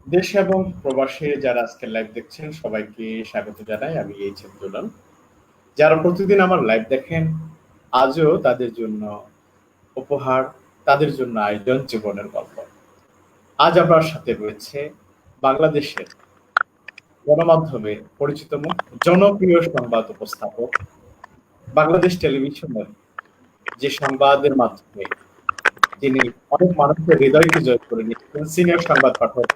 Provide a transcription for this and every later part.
দেশে এবং প্রবাসে যারা আজকে লাইভ দেখছেন সবাইকে স্বাগত জানাই। আমি এইচ এম দুলাল। যারা প্রতিদিন আমার লাইভ দেখেন, আজও তাদের জন্য উপহার, তাদের জন্য আয়োজন জীবনের গল্প। আজ আমার সাথে রয়েছে বাংলাদেশের গণমাধ্যমে পরিচিত মুখ, জনপ্রিয় সংবাদ উপস্থাপক, বাংলাদেশ টেলিভিশনের যে সংবাদের মাধ্যমে যিনি অনেক মানুষের হৃদয়কে জয় করে নিয়েছেন, সিনিয়র সংবাদ পাঠক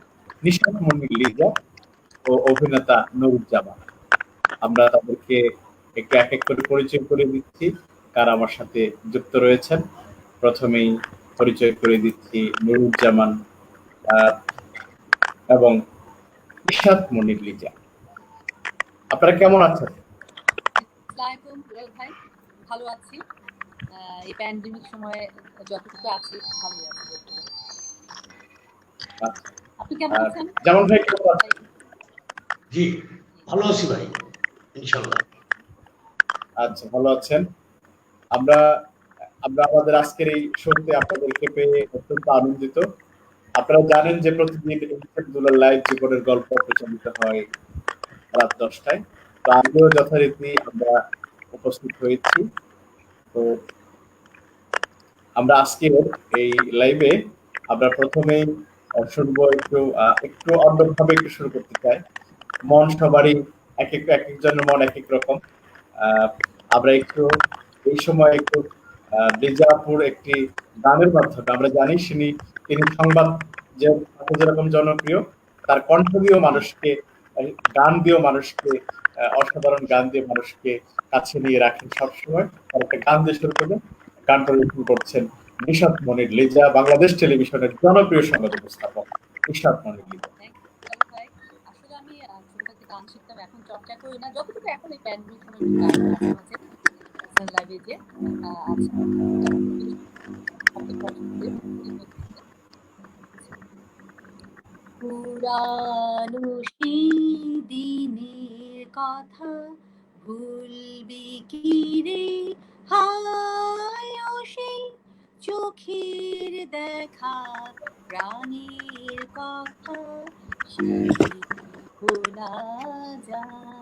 নিশাত মনির লিজা ও অভিনেতা নুরুজ্জামান। আমরা তাদেরকে একটু এক এক করে পরিচয় করে দিচ্ছি কারা আমার সাথে যুক্ত রয়েছেন। প্রথমেই পরিচয় করে দিচ্ছি নুরুজ্জামান এবং নিশাত মনির লিজা। আপনারা কেমন আছেন? আসসালামু আলাইকুম ভাই, ভালো আছি। এই প্যান্ডেমিক সময়ে যতটুকু আছি ভালো আছি। আপনি কেমন আছেন? যেমন ভাই কেমন আছেন? জি ভালো আছি ভাই, ইনশাআল্লাহ। আচ্ছা, ভালো আছেন। আমরা আমাদের আজকের এই শোতে আপনাদেরকে পেয়ে অত্যন্ত আনন্দিত। আপনারা জানেন যে প্রতিদিন দুলাল লাইভ জীবনের গল্প প্রচারিত হয় রাত 10টায়। তো আজও যথারীতি আমরা উপস্থিত হয়েছি। তো আমরা আজকে এই লাইভে আমরা প্রথমেই শুনবো একটু অন্যভাবে একটু শুরু করতে চাই। মন সবারই এক একজনের মন এক এক রকম। আমরা একটু এই সময় একটু লিজাপুর একটি গানের মাধ্যমে, আমরা জানি তিনি সংবাদ যেরকম জনপ্রিয়, তার কণ্ঠ দিয়েও মানুষকে, গান দিয়েও মানুষকে, অসাধারণ গান দিয়ে মানুষকে কাছে নিয়ে রাখেন সবসময়। তার একটা গান দিয়ে শুরু করবেন, গান পরিবেশন করছেন নিশাত মনির লিজা, বাংলাদেশ টেলিভিশনের জনপ্রিয় সংবাদ উপস্থাপক নিশাত মনির লিজা। আসলে আমি ছোটবেলাতে গান শিখতাম, এখন চর্চা করি না, যতটুকু এখন এই প্যান্ডেমিক সময় লাইভে যে পুরানো দিনের কথা ভুলবি কি রে, হায় সেই চোখের দেখা প্রাণের কথা ভোলা যায়।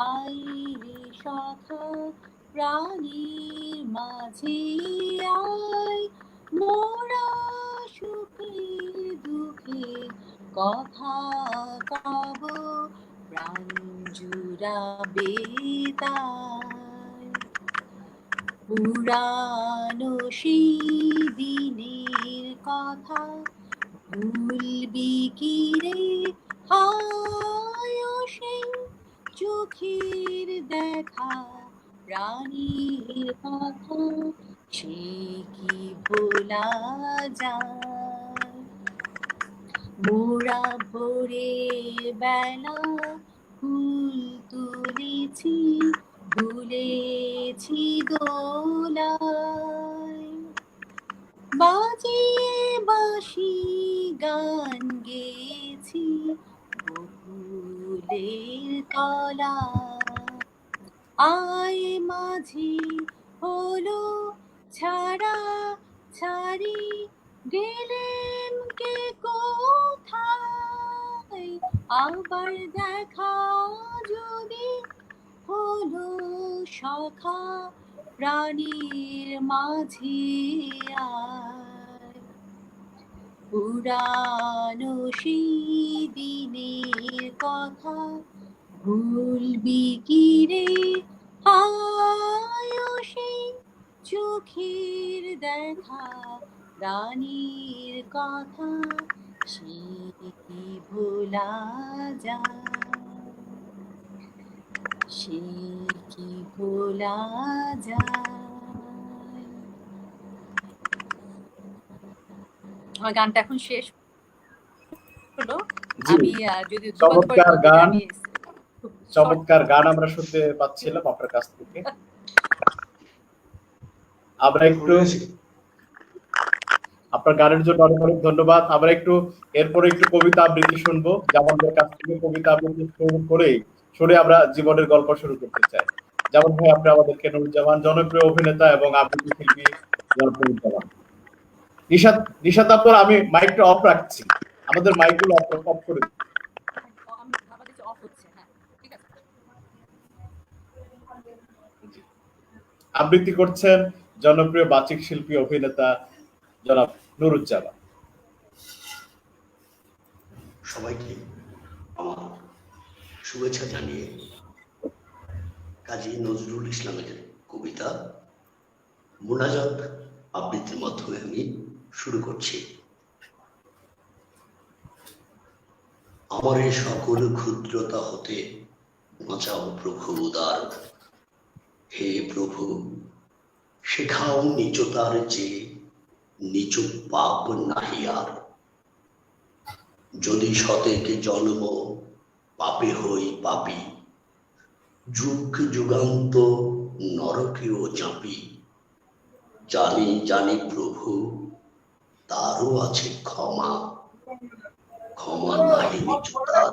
আই রে সখা প্রাণীর মাঝে আয়, মোরা সুখের দুঃখের কথা কব, প্রাণ জুড়াবে তাই। পুরানো সেই দিনের কথা ভুলবি কি রে, হায় সেই চোখের দেখা প্রাণীর কথা সে কি ভোলা যায়। মোরা ভোরের বেলা ফুল তুলেছি, ভুলেছি দোলায়, বাজিয়ে বাঁশি গান গেয়েছি বকুলের তলায়। আয় মাঝি হলো ছাড়া ছাড়ি, গেলেন কে কোথায়, আবার দেখা যদি হলো সখা প্রাণীর মাঝে আয়। পুরানো সেই দিনের কথা ভুলবি কি রে, হায় সেই চোখের দেখা প্রাণীর কথা সে কি ভোলা যায়, সে কি ভোলা যায়। আমার গানটা এখন শেষ হলো। আমি যদি চমৎকার গান আমরা শুনতে পাচ্ছিলাম আপনার কাছ থেকে। আমরা একটু আপনার গানের জন্য অনেক অনেক ধন্যবাদ। আমরা একটু এরপরে একটু কবিতা আবৃত্তি শুনবো, জামানদের কাছ থেকে কবিতা আবৃত্তি শুরু করেই আমরা জীবনের গল্প শুরু করতে চাই। যেমন ভাই, আপনি আমাদেরকে নুরুজ্জামান, জনপ্রিয় অভিনেতা এবং আবৃত্তি শিল্পী নুরুজ্জামান। নিশাত নিশাত আপনার আমি মাইকটা অফ রাখছি, আমাদের মাইকগুলো অফ করে দিন। আমি ভাবা দিচ্ছি অফ হচ্ছে। হ্যাঁ, ঠিক আছে। আবৃত্তি করছেন জনপ্রিয় বাচিক শিল্পী অভিনেতা জনাব নুরুজ্জামান। সবাইকে আমার শুভেচ্ছা জানিয়ে কাজী নজরুল ইসলামের কবিতা মুনাজাত আবৃত্তির মাধ্যমে আমি শুরু করছি। আমার এই সকল ক্ষুদ্রতা হতে বাঁচাও প্রভু উদার। হে প্রভু, শেখাও নিচতার যে নিচ পাপ নাহি আর। যদি শতেক জন্ম পাপে হই পাপী, যুগ যুগান্ত নরকেও চাপি। জানি জানি প্রভু তারও আছে ক্ষমা, ক্ষমা নাহি নিচতার।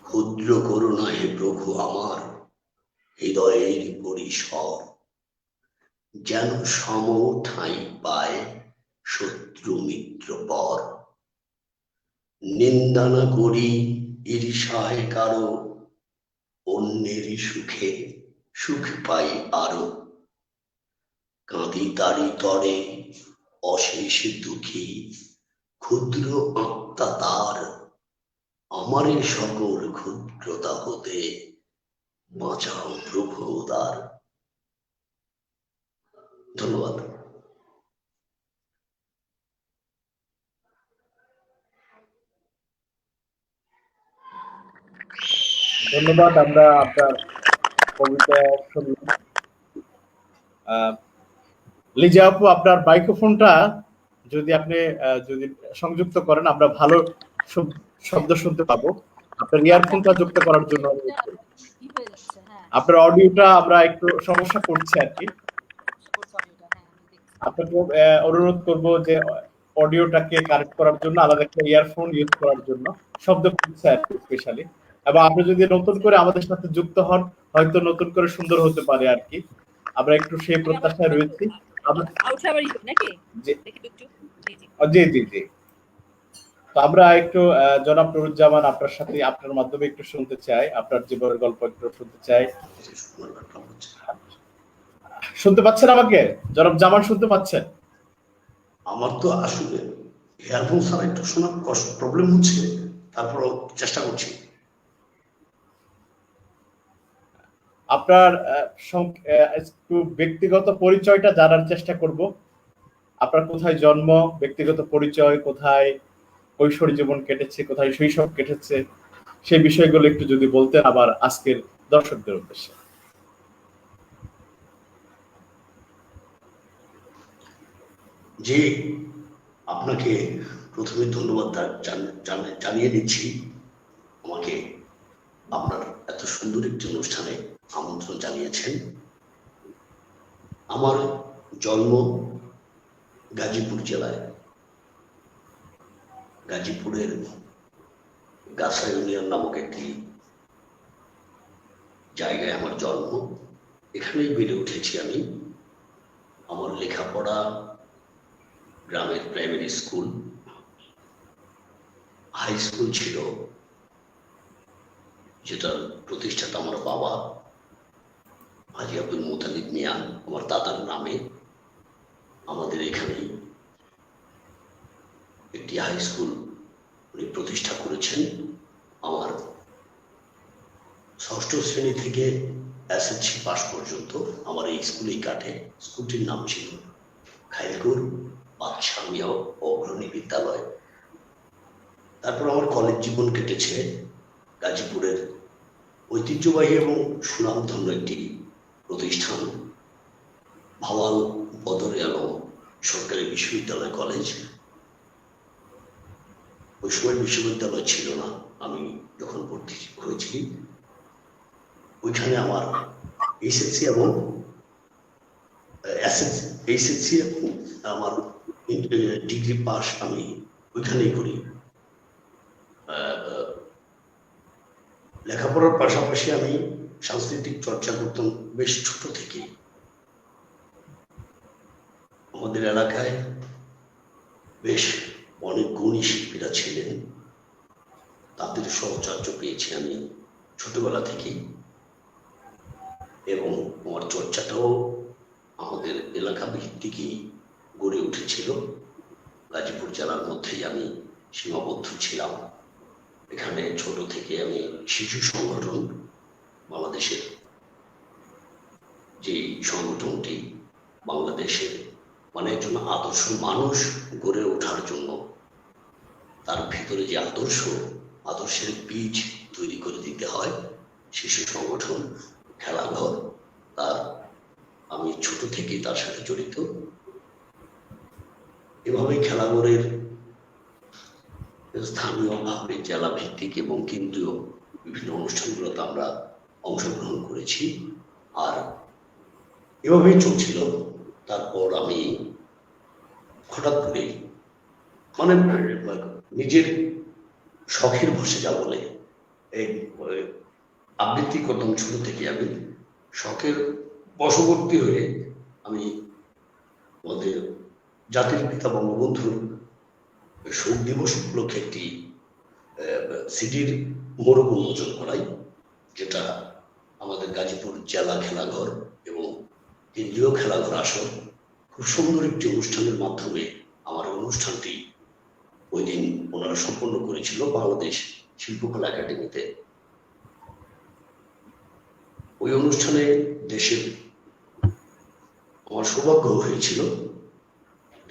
ক্ষুদ্র করুণা হে প্রভু আমার হৃদয়ের পরিসর, যেন সম ঠাঁই পায় শত্রু মিত্র পর। নিন্দা না করি ঈর্ষায় কারো, অন্যের সুখে সুখ পাই আরো। কাঁদি তারি তরে অশেষ দুঃখী, ক্ষুদ্র আত্মা তার। আমার এই সকল ক্ষুদ্রতা হতে বাঁচাও প্রভু উদার। ধন্যবাদ। ধন্যবাদ। আমরা আপনার কবিতা শুনলাম। লিজা আপু, আপনার মাইক্রোফোনটা যদি আপনি যদি সংযুক্ত করেন আমরা ভালো শব্দ শুনতে পাবো। আপনার ইয়ারফোনটা যুক্ত করার জন্য কি হয়ে যাচ্ছে? হ্যাঁ, আপনার অডিওটা আমরা একটু সমস্যা করছি আর কি। করছে অডিওটা। হ্যাঁ, আমি দেখছি। আপনাকে অনুরোধ করব যে অডিওটাকে কানেক্ট করার জন্য আলাদা একটা ইয়ারফোন ইউজ করার জন্য, শব্দ করছে আর কি স্পেশালি। এবং আপনি যদি নতুন করে আমাদের সাথে যুক্ত হন, হয়তো নতুন করে সুন্দর হতে পারে আর কি। আমরা একটু সেই প্রত্যাশায় রয়েছি। জি জি জি। তো আমরা একটু জনাব নুরুজ্জামান আপনার সাথে আপনার মাধ্যমে একটু শুনতে চাই, আপনার জীবনের গল্প একটু শুনতে চাই। শুনতে পাচ্ছেন আমাকে জনাব জামান? শুনতে পাচ্ছেন? আমার তো আসলে ইয়ারফোন ছাড়া একটু শোনার কষ্ট প্রবলেম হচ্ছে, তারপর চেষ্টা করছি। আপনার একটু ব্যক্তিগত পরিচয়টা জানার চেষ্টা করব। আপনার কোথায় জন্ম, ব্যক্তিগত পরিচয়, কোথায় কৈশোর জীবন কেটেছে, কোথায় শৈশব কেটেছে, সেই বিষয়গুলো একটু যদি বলতেন আবার আজকের দর্শকদের উদ্দেশ্যে। জি, আপনাকে প্রথমে ধন্যবাদ জানিয়ে দিচ্ছি আমাকে আপনার এত সুন্দর একটি অনুষ্ঠানে আমন্ত্রণ জানিয়েছেন। আমার জন্ম গাজীপুর জেলায়, গাজীপুরের গাছা ইউনিয়ন নামক একটি জায়গায় আমার জন্ম। এখানেই বেড়ে উঠেছি আমি। আমার লেখাপড়া গ্রামের প্রাইমারি স্কুল, হাই স্কুল ছিল যেটার প্রতিষ্ঠাতা আমার বাবা হাজী আব্দুল মুতালিব মিয়া, আমার দাদার নামে। আমাদের এখানে একটি হাই স্কুল উনি প্রতিষ্ঠা করেছেন। আমার ষষ্ঠ শ্রেণী থেকে এসএসসি পাস পর্যন্ত আমার এই স্কুলেই কাটে। স্কুলটির নাম ছিল খাইলকুর বাদশাহ মিয়া অগ্রণী বিদ্যালয়। তারপর আমার কলেজ জীবন কেটেছে গাজীপুরের ঐতিহ্যবাহী এবং সুনামধন্য একটি প্রতিষ্ঠান ভাওয়াল বদরে আলম সরকারি বিশ্ববিদ্যালয় কলেজ। ওই সময় বিশ্ববিদ্যালয় ছিল না, আমি যখন ভর্তি হয়েছি ওইখানে আমার এইচএসসি এবং আমার ডিগ্রি পাস আমি ওইখানেই করি। লেখাপড়ার পাশাপাশি আমি সাংস্কৃতিক চর্চা করতাম বেশ ছোট থেকে। আমাদের এলাকায় বেশ অনেক গুণী শিল্পীরা ছিলেন, তাদের সহচর্য পেয়েছি আমি ছোটবেলা থেকেই, এবং আমার চর্চাটাও আমাদের এলাকা ভিত্তিকই গড়ে উঠেছিল। গাজীপুর জেলার মধ্যেই আমি সীমাবদ্ধ ছিলাম। এখানে ছোট থেকে আমি শিশু সংগঠন, বাংলাদেশের যে সংগঠনটি বাংলাদেশের মানে একজন আদর্শ মানুষ গড়ে ওঠার জন্য তার ভিতরে যে আদর্শের বীজ তৈরি করে দিতে হয়, শিশু সংগঠন, খেলাঘর, তার আমি ছোট থেকেই তার সাথে জড়িত। এভাবে খেলাঘরের স্থানীয় ভাবে জেলা ভিত্তিক এবং কেন্দ্রীয় বিভিন্ন অনুষ্ঠানগুলোতে আমরা অংশগ্রহণ করেছি, আর এভাবেই চলছিল। তারপর আমি হঠাৎ করে মানে নিজের শখের বসে যা বলে এই আবৃত্তি করতাম ছোট থেকে। আমি শখের বশবর্তী হয়ে আমি আমাদের জাতির পিতা বঙ্গবন্ধুর শোক দিবস উপলক্ষে একটি সিডির মোড়ক উন্মোচন করাই, যেটা আমাদের গাজীপুর জেলা খেলাঘর এবং কেন্দ্রীয় খেলাঘর আসর খুব সুন্দর একটি অনুষ্ঠানের মাধ্যমে আমার অনুষ্ঠানটি ওই দিন ওনারা সম্পন্ন করেছিল বাংলাদেশ শিল্পকলা একাডেমিতে। ওই অনুষ্ঠানে দেশের আমার সৌভাগ্য হয়েছিল,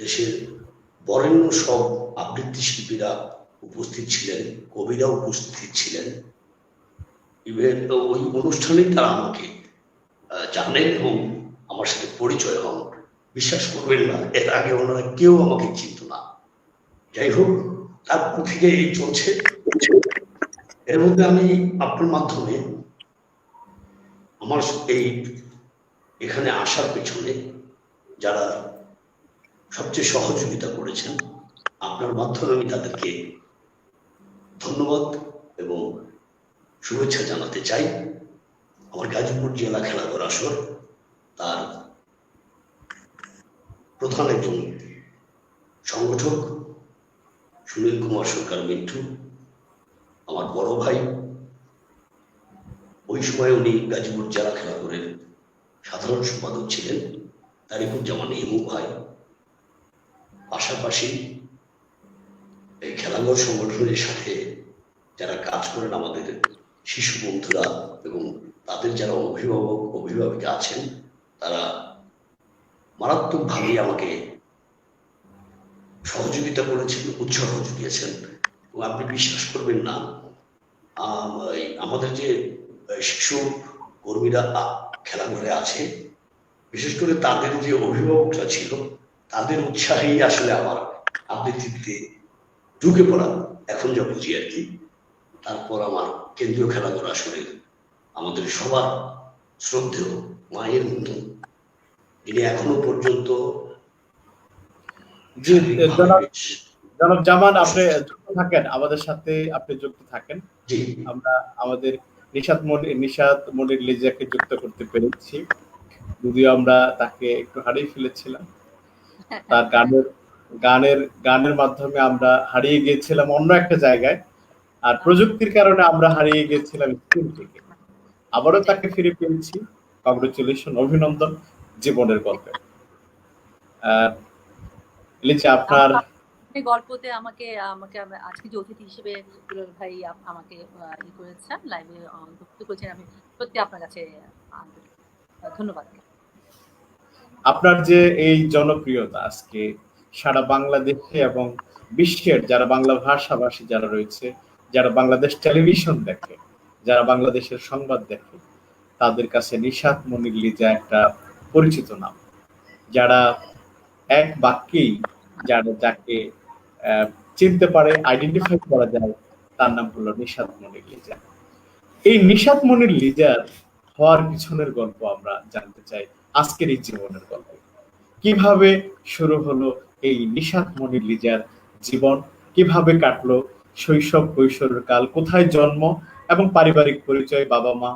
দেশের বরেণ্য সব আবৃত্তি শিল্পীরা উপস্থিত ছিলেন, কবিরা উপস্থিত ছিলেন। ইভেন ওই অনুষ্ঠানে তারা আমাকে জানেন এবং আমার সাথে পরিচয় হন। বিশ্বাস করবেন না, এর আগে ওনারা কেউ আমাকে চিনত না। যাই হোক, তারপর থেকে এই চলছে। এর মধ্যে আমি আপনার মাধ্যমে আমার এই এখানে আসার পেছনে যারা সবচেয়ে সহযোগিতা করেছেন, আপনার মাধ্যমে আমি তাদেরকে ধন্যবাদ এবং শুভেচ্ছা জানাতে চাই। আমার গাজীপুর জেলা খেলাঘর আসর, তার প্রধান একজন সংগঠক সুনীল কুমার সরকার মিন্টু, আমার বড় ভাই। ওই সময় উনি গাজীপুর জেলা খেলাঘরের সাধারণ সম্পাদক ছিলেন, তারিকুজ্জামান হিমু ভাই। পাশাপাশি এই খেলাঘর সংগঠনের সাথে যারা কাজ করেন আমাদের শিশু বন্ধুরা এবং তাদের যারা অভিভাবিকা আছেন, তারা মারাত্মকভাবে আমাকে সহযোগিতা করেছেন, উৎসাহ জুগিয়েছেন। এবং আপনি বিশ্বাস করবেন না, আমাদের যে শিশু কর্মীরা খেলাঘরে আছে, বিশেষ করে তাদের যে অভিভাবকরা ছিল, তাদের উৎসাহেই আসলে আমার আবৃত্তিতে ঢুকে পড়া এখন যা বুঝি আর কি। তারপর আমার কেন্দ্রীয় খেলাঘর আসলে আমাদের সবার শ্রদ্ধেয় মায়ের মতো, যিনি এখনো পর্যন্ত জনাব জামান, আপনি যুক্ত থাকেন আমাদের সাথে, আপনি যুক্ত থাকেন। আমরা আমাদের নিশাত মনির লিজাকে যুক্ত করতে পেরেছি, যদিও আমরা তাকে একটু হারিয়ে ফেলেছিলাম। তার গানের মাধ্যমে আমরা হারিয়ে গিয়েছিলাম অন্য একটা জায়গায়, আর প্রযুক্তির কারণে আমরা হারিয়ে গিয়েছিলাম স্ক্রিন থেকে। আবারও তাকে ফিরে পেয়েছি। কংগ্রেচুলেশন, অভিনন্দন জীবনের গল্পে। লিজা, আপনার গল্পতে আমাকে আজকে যে অতিথি হিসেবে দুলাল ভাই আমাকে ই করেছেন, লাইভে যুক্ত করেছেন, আমি সত্যি আপনার কাছে ধন্যবাদ। আপনার যে এই জনপ্রিয়তা আজকে সারা বাংলাদেশে এবং বিশ্বের যারা বাংলা ভাষাভাষী যারা রয়েছে, যারা বাংলাদেশ টেলিভিশন দেখে, যারা বাংলাদেশের সংবাদ দেখে, তাদের কাছে নিশাত মনির লিজা একটা পরিচিত নাম। যারা এক বাক্যেই যাকে চিনতে পারে, আইডেন্টিফাই করা যায়, তার নাম হলো নিশাত মনির লিজা। এই নিশাত মনির লিজার হওয়ার পিছনের গল্প আমরা জানতে চাই, আজকের এই জীবনের গল্প। কিভাবে শুরু হলো এই নিশাত মনির লিজার জীবন, কিভাবে কাটলো শৈশব কৈশোরের কাল, কোথায় জন্ম এবং পারিবারিক পরিচয়, বাবা মা,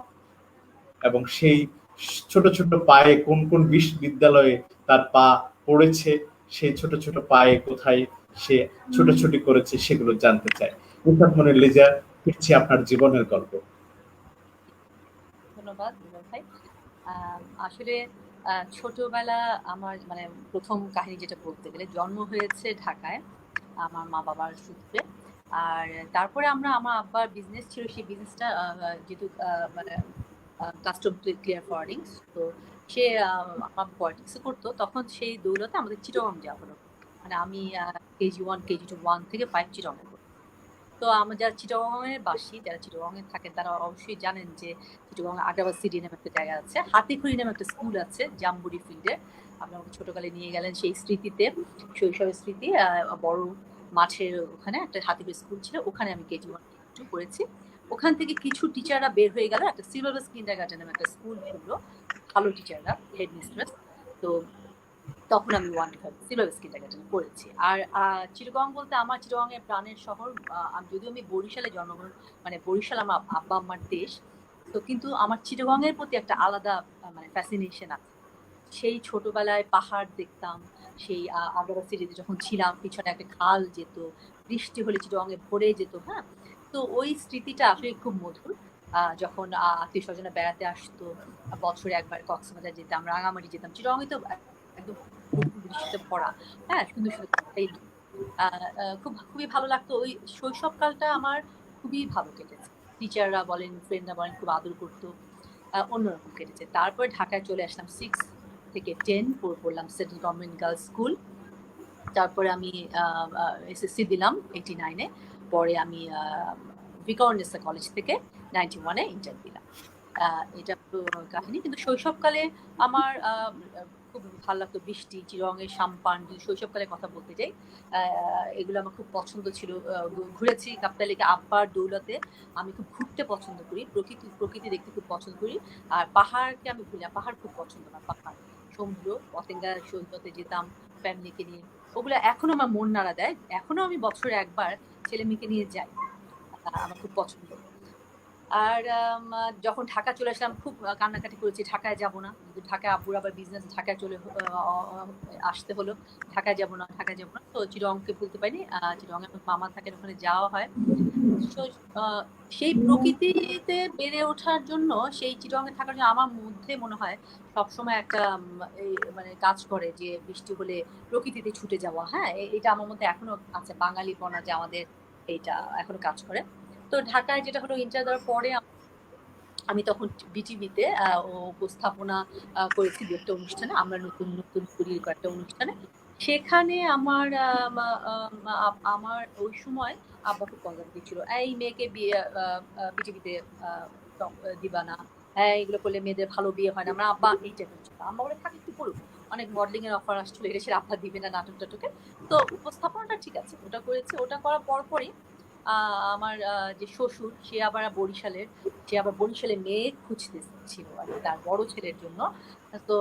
এবং সেই ছোট ছোট পায়ে কোন কোন বিশ্ববিদ্যালয়ে তার পা পড়েছে, সেই ছোট ছোট পায়ে কোথায় সে ছোটাছুটি করেছে সেগুলো জানতে চাই। ইসরাত মনির লিজা, ফিরছি আপনার জীবনের গল্প। ধন্যবাদ দুলাল ভাই। আসলে ছোটবেলা আমার মানে প্রথম কাহিনী যেটা বলতে গেলে, জন্ম হয়েছে ঢাকায় আমার মা বাবার সূত্রে। আর তারপরে আমার আব্বার বিজনেস ছিল, সেই বিজনেসটা যেহেতু মানে কাস্টম ক্লিয়ার ফরওয়ার্ডিং, তো সে আমার পলিটিক্স করতো, তখন সেই দৌলতে আমাদের চিটাগং যাওয়া হলো। মানে আমি KG1 KG2 1 থেকে 5 চিটাগং করতাম। তো আমরা যারা চিটাগংয়ের বাসী, যারা চিটাগংয়ে থাকেন, তারা অবশ্যই জানেন যে চিটাগং আগ্রাবাদ সিটি নামে একটা জায়গা আছে, হাতিখড়ি নামে একটা স্কুল আছে জাম্বুরি ফিল্ডে। আপনি আমাকে ছোটকালে নিয়ে গেলেন সেই স্মৃতিতে, শৈশবের স্মৃতি। বড় মাঠের ওখানে একটা হাতিখড়ি স্কুল ছিল, ওখানে আমি KG1 KG2 করেছি। ওখান থেকে কিছু টিচাররা বের হয়ে গেল, একটা সিলভার কিন্ডারগার্টেন নামে একটা স্কুল খুললো, ভালো টিচাররা, হেড মিস্ট্রেস। তো তখন আমি 1 to 5 সিলভার কিন্ডারগার্টেনে পড়েছি। আর চিটাগং বলতে আমার চিটাগংয়ের প্রাণের শহর। যদিও আমি বরিশালে জন্মগ্রহণ, মানে বরিশাল আমার আব্বা আম্মার দেশ, তো কিন্তু আমার চিটাগংয়ের প্রতি একটা আলাদা মানে ফ্যাসিনেশন আছে। সেই ছোটবেলায় পাহাড় দেখতাম, সেই আগ্রাবাদ সিটিতে যখন ছিলাম, পিছনে একটা খাল যেত, বৃষ্টি হলে চিটাগংয়ে ভরে যেত। হ্যাঁ, তো ওই স্মৃতিটা আসলে খুব মধুর। যখন আত্মীয় স্বজনে বেড়াতে আসতো, বছরে একবার কক্সবাজার যেতাম, রাঙামাটি যেতাম। চিটাগংয়ে তো একদম বৃষ্টিতে ভরা, হ্যাঁ, সুন্দর সুন্দর খুবই ভালো লাগতো। ওই শৈশবকালটা আমার খুবই ভালো কেটেছে। টিচাররা বলেন, ফ্রেন্ডরা বলেন, খুব আদর করতো, অন্যরকম কেটেছে। তারপর ঢাকায় চলে আসলাম 6 থেকে 10 পড়লাম সেন্ট্রাল গভর্নমেন্ট গার্লস স্কুল। তারপরে আমি SSC দিলাম 89-এ। পরে আমি ভিকারুননিসা কলেজ থেকে 91-এ ইন্টার দিলাম। এটা কাহিনী। কিন্তু শৈশবকালে আমার খুব ভালো লাগতো বৃষ্টি, চিরঙের সাম্পান। শৈশবকালে কথা বলতে যাই, এগুলো আমার খুব পছন্দ ছিল। ঘুরেছি কাপ্তালিকে আব্বার দৌলতে। আমি খুব ঘুরতে পছন্দ করি, প্রকৃতি দেখতে খুব পছন্দ করি। আর পাহাড়কে আমি ভুলি না, পাহাড় খুব পছন্দ আমার। পাহাড়, সমুদ্র, পতেঙ্গা সৈকতে যেতাম ফ্যামিলিকে নিয়ে। ওগুলো এখনো আমার মন নাড়া দেয়। এখনো আমি বছরে একবার ছেলে মেয়েকে নিয়ে যাই, আমার খুব পছন্দ। আর যখন ঢাকা চলে আসলাম, খুব কান্নাকাটি করেছি, ঢাকায় যাব না। কিন্তু ঢাকায় আব্বুর আবার বিজনেস, ঢাকায় আসতে হলো। ঢাকায় যাব না, ঢাকায় যাব না। তো চিরংকে ভুলতে পারিনি। চিরংয়ে আমার মামা থাকেন, ওখানে যাওয়া হয়। সেই প্রকৃতিতে বেড়ে ওঠার জন্য, সেই চিরংয়ে থাকার জন্য আমার মধ্যে মনে হয় সবসময় একটা মানে কাজ করে যে বৃষ্টি হলে প্রকৃতিতে ছুটে যাওয়া। হ্যাঁ, এটা আমার মধ্যে এখনো আছে, বাঙালিপনা যে আমাদের, এইটা এখনো কাজ করে। তো ঢাকায় যেটা হলো, ইন্টার দেওয়ার পরে আমি তখন বিটিভিতে উপস্থাপনা করেছি একটা অনুষ্ঠানে, আমরা নতুন নতুন তৈরির একটা অনুষ্ঠানে। সেখানে আমার ওই সময় আব্বা খুব কনজারভেটিভ ছিল। এই মেয়েকে বিয়ে বিটিভিতে দিবা না, হ্যাঁ এগুলো করলে মেয়েদের ভালো বিয়ে হয় না। আমরা আব্বা এই টাইপের ছিল। আম্মা বলে থাক একটু করুক, অনেক মডেলিং এর অফার আসছিল, এটা সে আব্বা দিবে না নাটক টাটকে। তো উপস্থাপনাটা ঠিক আছে, ওটা করেছি। ওটা করার পরপরই আমার যে শ্বশুর, সে আবার বরিশালে মেয়ে খুঁজতেছিল আর কি, তার বড় ছেলের জন্য। তো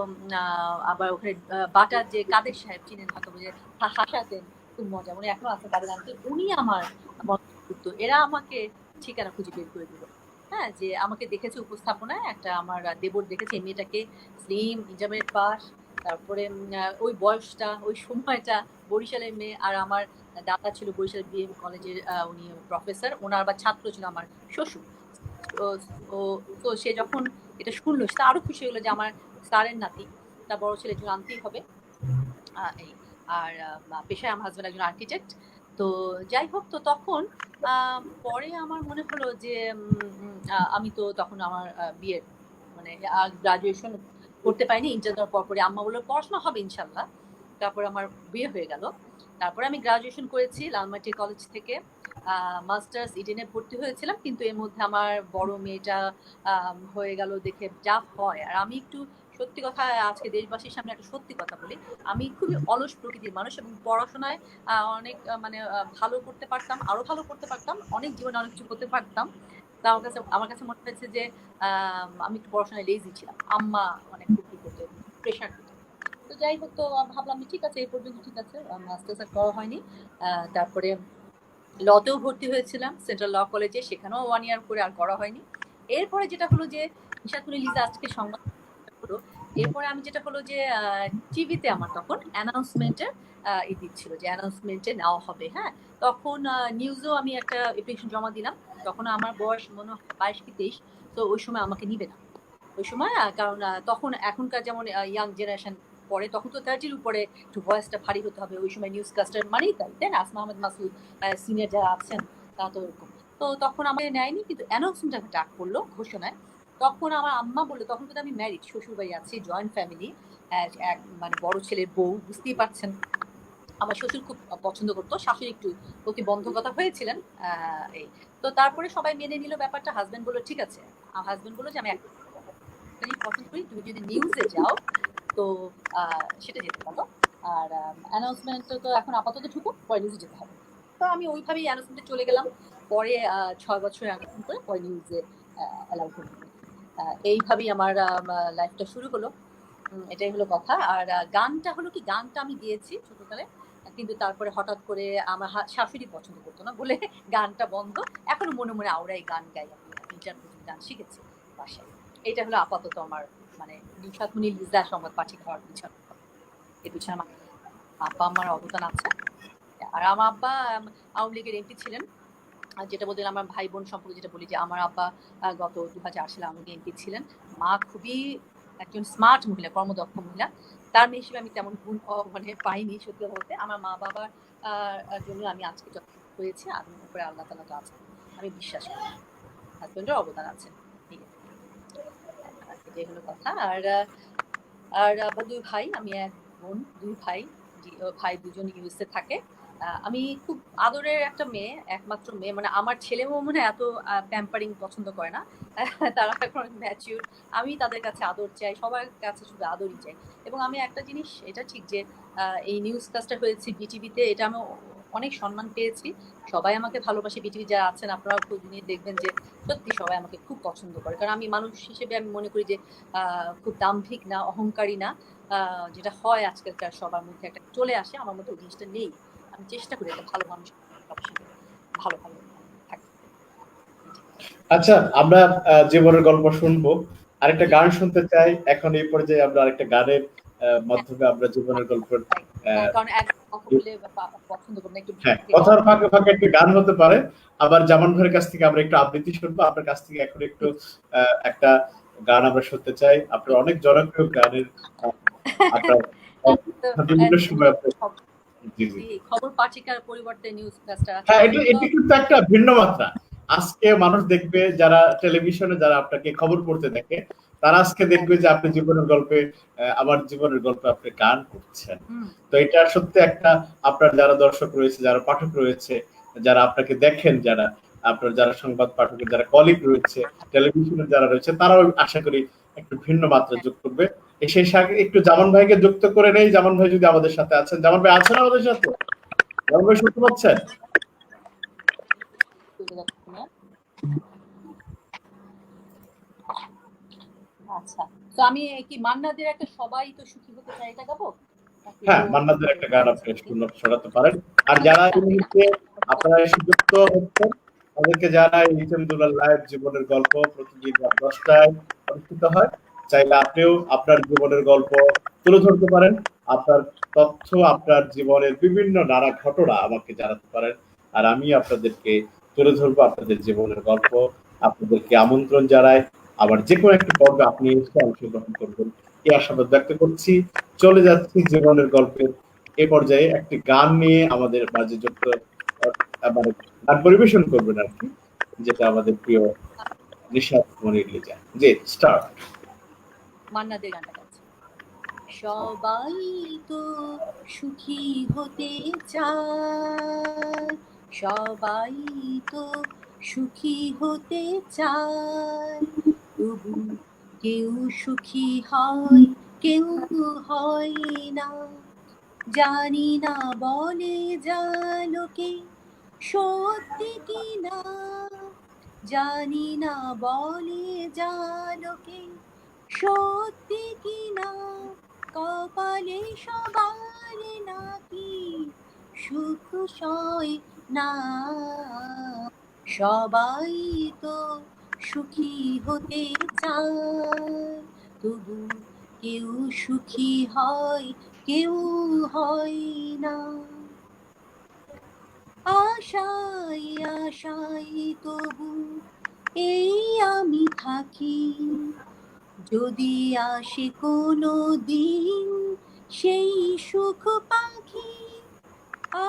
আবার ওখানে বাটার যে কাদের সাহেব, চিনেন হয়তো, যে হাসাতেন, খুব মজা, উনি এখনো আছেন কাদের আনতে, উনি আমার বন্ধু। এরা আমাকে ঠিকানা খুঁজে বের করে দিল। হ্যাঁ, যে আমাকে দেখেছে উপস্থাপনায়, একটা আমার দেবর দেখেছে, মেয়েটাকে স্লিম, ইন্টারমিডিয়েট পাস, তারপরে ওই বয়সটা, ওই সময়টা, বরিশালের মেয়ে। আর আমার দাদা ছিল বরিশাল BM কলেজের, উনি প্রফেসর, ওনার আবার ছাত্র ছিল আমার শ্বশুর। তো সে যখন এটা শুনলো, সে আরো খুশি হলো যে আমার স্যারের নাতি, তার বড় ছেলের জন্য আনতেই হবে। আর পেশায় আমার হাজবেন্ড একজন আর্কিটেক্ট। তো যাই হোক, তো তখন পরে আমার মনে হলো যে আমি তো তখন আমার বিয়ে মানে গ্রাজুয়েশন করতে পারিনি। ইন্টার দেওয়ার পরপরই আম্মা বললো পড়াশোনা হবে ইনশাল্লাহ। তারপর আমার বিয়ে হয়ে গেল। তারপরে আমি গ্রাজুয়েশন করেছি লালমাটি কলেজ থেকে। মাস্টার্স ইডেনে ভর্তি হয়েছিলাম, কিন্তু এর মধ্যে আমার বড় মেয়েটা হয়ে গেল দেখে যা হয়। আর আমি একটু সত্যি কথা, আজকে দেশবাসীর সামনে একটা সত্যি কথা বলি, আমি খুবই অলস প্রকৃতির মানুষ, এবং পড়াশোনায় অনেক মানে ভালো করতে পারতাম, আরো ভালো করতে পারতাম, অনেক জীবনে অনেক কিছু করতে পারতাম। তা আমার কাছে মনে হয়েছে যে আমি একটু পড়াশোনায় লেজি ছিলাম, আম্মা অনেক খুশি করতে, প্রেশার দিত। তো যাই হোক, তো ভাবলাম ঠিক আছে, এই পর্যন্ত ঠিক আছে। মাস্টার্স আর করা হয়নি। তারপরে লতেও ভর্তি হয়েছিলাম সেন্ট্রাল ল কলেজে, সেখানেও 1 ইয়ার করে আর করা হয়নি। এরপরে যেটা হলো যে, ইশাতুল লিজা আজকে সংবাদ হলো এরপরে আমি যেটা হলো যে টিভিতে আমার তখন অ্যানাউন্সমেন্টের ই দিচ্ছিল যে অ্যানাউন্সমেন্টে নেওয়া হবে, হ্যাঁ। তখন নিউজেও আমি একটা অ্যাপ্লিকেশন জমা দিলাম। তখন আমার বয়স মনে হয় 22 কি 23। তো ওই সময় আমাকে নিবে না। ওই সময় কারণ তখন এখনকার যেমন ইয়াং জেনারেশন পড়ে, তখন তো 30-র উপরে একটু ভয়েসটা ভারী হতে হবে। ওই সময় নিউজ কাস্টার মানেই তাই না? আসমা আহমেদ মাসুদ সিনিয়র যারা আছেন তারা তো ওরকম। তো তখন আমাকে নেয়নি, কিন্তু অ্যানাউন্সমেন্ট একটা ডাক পড়লো ঘোষণায়। তখন আমার আম্মা বললো, তখন কিন্তু আমি ম্যারিড, শ্বশুর বাড়ি আছি, জয়েন্ট ফ্যামিলি, এক মানে বড় ছেলের বউ, বুঝতেই পারছেন। আমার শ্বশুর খুব পছন্দ করতো, শাশুড়ি একটু প্রতিবন্ধকতা হয়েছিলেন। এই তো তারপরে সবাই মেনে নিল ব্যাপারটা। হাজবেন্ড বললো ঠিক আছে। হাজবেন্ড বললো যে আমি একটা জিনিস পছন্দ করি, তুমি যদি নিউজে যাও তো সেটা যেতে পারো। আর অ্যানাউন্সমেন্ট তো এখন আপাতত ঢুকো, পরে নিউজে যেতে হবে। তো আমি ওইভাবেই অ্যানাউন্সমেন্টে চলে গেলাম। পরে 6 বছর অ্যানাউন্সমেন্ট করে পরে নিউজে অ্যালাউ করলো। এইভাবেই আমার লাইফটা শুরু হলো। এটাই হলো কথা। আর গানটা হলো কি, গানটা আমি গিয়েছি ছোটকালে, কিন্তু তারপরে হঠাৎ করে আমার শাশুড়ি পছন্দ করতো না বলে গানটা বন্ধ। এখনো মনে মনে আওড়াই গান গাই, আমি ইন্টার গান শিখেছি বাসায়। এটা হলো আপাতত আমার মানে নিশাত মুনি লিজা সংবাদ পাঠিক হওয়ার পিছনে। এর পিছনে আমার আব্বা আমার অবদান আছে। আর আমার আব্বা আওয়ামী লীগের এমপি ছিলেন। আর যেটা বলতেন আমার ভাই বোন সম্পর্কে যেটা বলি, যে আমার আব্বা গত 2008 সালে আওয়ামী লীগের এমপি ছিলেন। মা খুবই একজন স্মার্ট মহিলা, কর্মদক্ষ মহিলা। তার মেয়ে হিসেবে আমি তেমন গুণ মানে পাইনি সত্যি বলতে। আমার মা বাবার জন্য আমি আজকে যত হয়েছি, আমি উপরে আল্লাহ তাআলা তো আছে, আমি বিশ্বাস করি। হাজবেন্ডের অবদান আছে, ঠিক আছে। এটাই হলো কথা। আর আর আবার 2 ভাই, আমি এক বোন, 2 ভাই। ভাই 2জন ইউএসএ থাকে। আমি খুব আদরের একটা মেয়ে, একমাত্র মেয়ে। মানে আমার ছেলে মনে এত প্যাম্পারিং পছন্দ করে না। তারা এখন ম্যাচিউর। আমি তাদের কাছে আদর চাই, সবার কাছে শুধু আদরই চাই। এবং আমি একটা জিনিস, এটা ঠিক যে এই নিউজ কাজটা হয়েছে বিটিভিতে, এটা আমি অনেক সম্মান পেয়েছি। সবাই আমাকে ভালোবাসে, বিটিভি যারা আছেন আপনারা খোঁজ নিয়ে দেখবেন যে সত্যি সবাই আমাকে খুব পছন্দ করে। কারণ আমি মানুষ হিসেবে আমি মনে করি যে খুব দাম্ভিক না, অহংকারী না। যেটা হয় আজকালকার সবার মধ্যে একটা চলে আসে, আমার মধ্যে ওই জিনিসটা নেই। আমি চেষ্টা করি একটা ভালো মানুষ ভালো ভালো থাকতে। আচ্ছা, আমরা জীবনের গল্প শুনবো, আরেকটা গান শুনতে চাই। এখন এই পর্যায়ে আমরা আরেকটা গানের মাধ্যমে আমরা জীবনের গল্পের কারণ এক কথা বলে পছন্দ করি না, একটু হ্যাঁ, কথার ফাঁকে ফাঁকে একটু গান হতে পারে। আবার জামান ভাইয়ের কাছ থেকে আমরা একটু আবৃত্তি শুনবো। আপনার কাছ থেকে এখন একটু একটা গান আমরা শুনতে চাই। আপনার অনেক জনপ্রিয় গানের আপনার বিভিন্ন সময় আপনি জি জি খবর পাঠিকার পরিবর্তে নিউজ কাস্টার আছে। হ্যাঁ, এটা কিন্তু একটা ভিন্ন মাত্রা। আজকে মানুষ দেখবে, যারা টেলিভিশনে যারা আপনাকে খবর পড়তে দেখে, তারা আজকে দেখবে যে আপনি জীবনের গল্পে আমার জীবনের গল্পে আপনি গান করছেন। তো এটা সত্যি একটা, আপনার যারা দর্শক রয়েছে, যারা পাঠক রয়েছে, যারা আপনাকে দেখেন, যারা আপনার যারা সংবাদ পাঠকের যারা কলিগ রয়েছে, টেলিভিশনের যারা রয়েছে, তারাও আশা করি একটু ভিন্ন মাত্রা যোগ করবে। সেই সাথে একটু জামান ভাইকে যুক্ত করে নেই। জামান ভাই যদি আমাদের সাথে আছেন, জামান ভাই আছেন আমাদের সাথে? জামান ভাই শুনতে পাচ্ছেন? আচ্ছা, তো আমি কি মান্নাদের একটা সবাই তো সুখী হতে চায় এটা গাবো? হ্যাঁ, মান্নাদের একটা গান আপনি শোনাতে পারেন। আর যারা এই মুহূর্তে আপনারা এসে যুক্ত হচ্ছেন, তাদেরকে জানাই হিতেমদুলার লাইভ জীবনের গল্প প্রতিদিন রাত 10টায় অনুষ্ঠিত হয়। চাইলে আপনিও আপনার জীবনের গল্প তুলে ধরতে পারেন। আপনার তথ্য, আপনার জীবনের বিভিন্ন নানা ঘটনা আমাকে জানাতে পারেন। আর আমি আপনাদেরকে তুলে ধরবো আপনাদের জীবনের গল্প। আপনাদেরকে আমন্ত্রণ জানাই আবার যে কোনো একটি পর্বে আপনি এসে অংশগ্রহণ করবেন, এই আশাবাদ ব্যক্ত করছি। চলে যাচ্ছি জীবনের গল্পের এ পর্যায়ে একটি গান নিয়ে আমাদের মাঝে যুক্ত, মানে গান পরিবেশন করবেন আর কি, যেটা আমাদের প্রিয় নিশাত মনির লিজা। জি, স্টার্ট। মান্নাদের গানটা গাচ্ছি। সবাই তো সুখী হতে চায়, সবাই তো সুখী হতে চায়, তবু কেউ সুখী হয়, কেউ হয় না। জানি না বলে যা লোকে সত্যি কি না, জানি না বলে যা লোকে সত্যি কি না। কপালে সবার নাকি সুখ সয় না, সবাই তো সুখী হতে চায়, তবু কেউ সুখী হয় কেউ হয় না, আশাই আশাই তবু এই আমি থাকি, যদি আসে কোনো দিন সেই সুখ পাখি,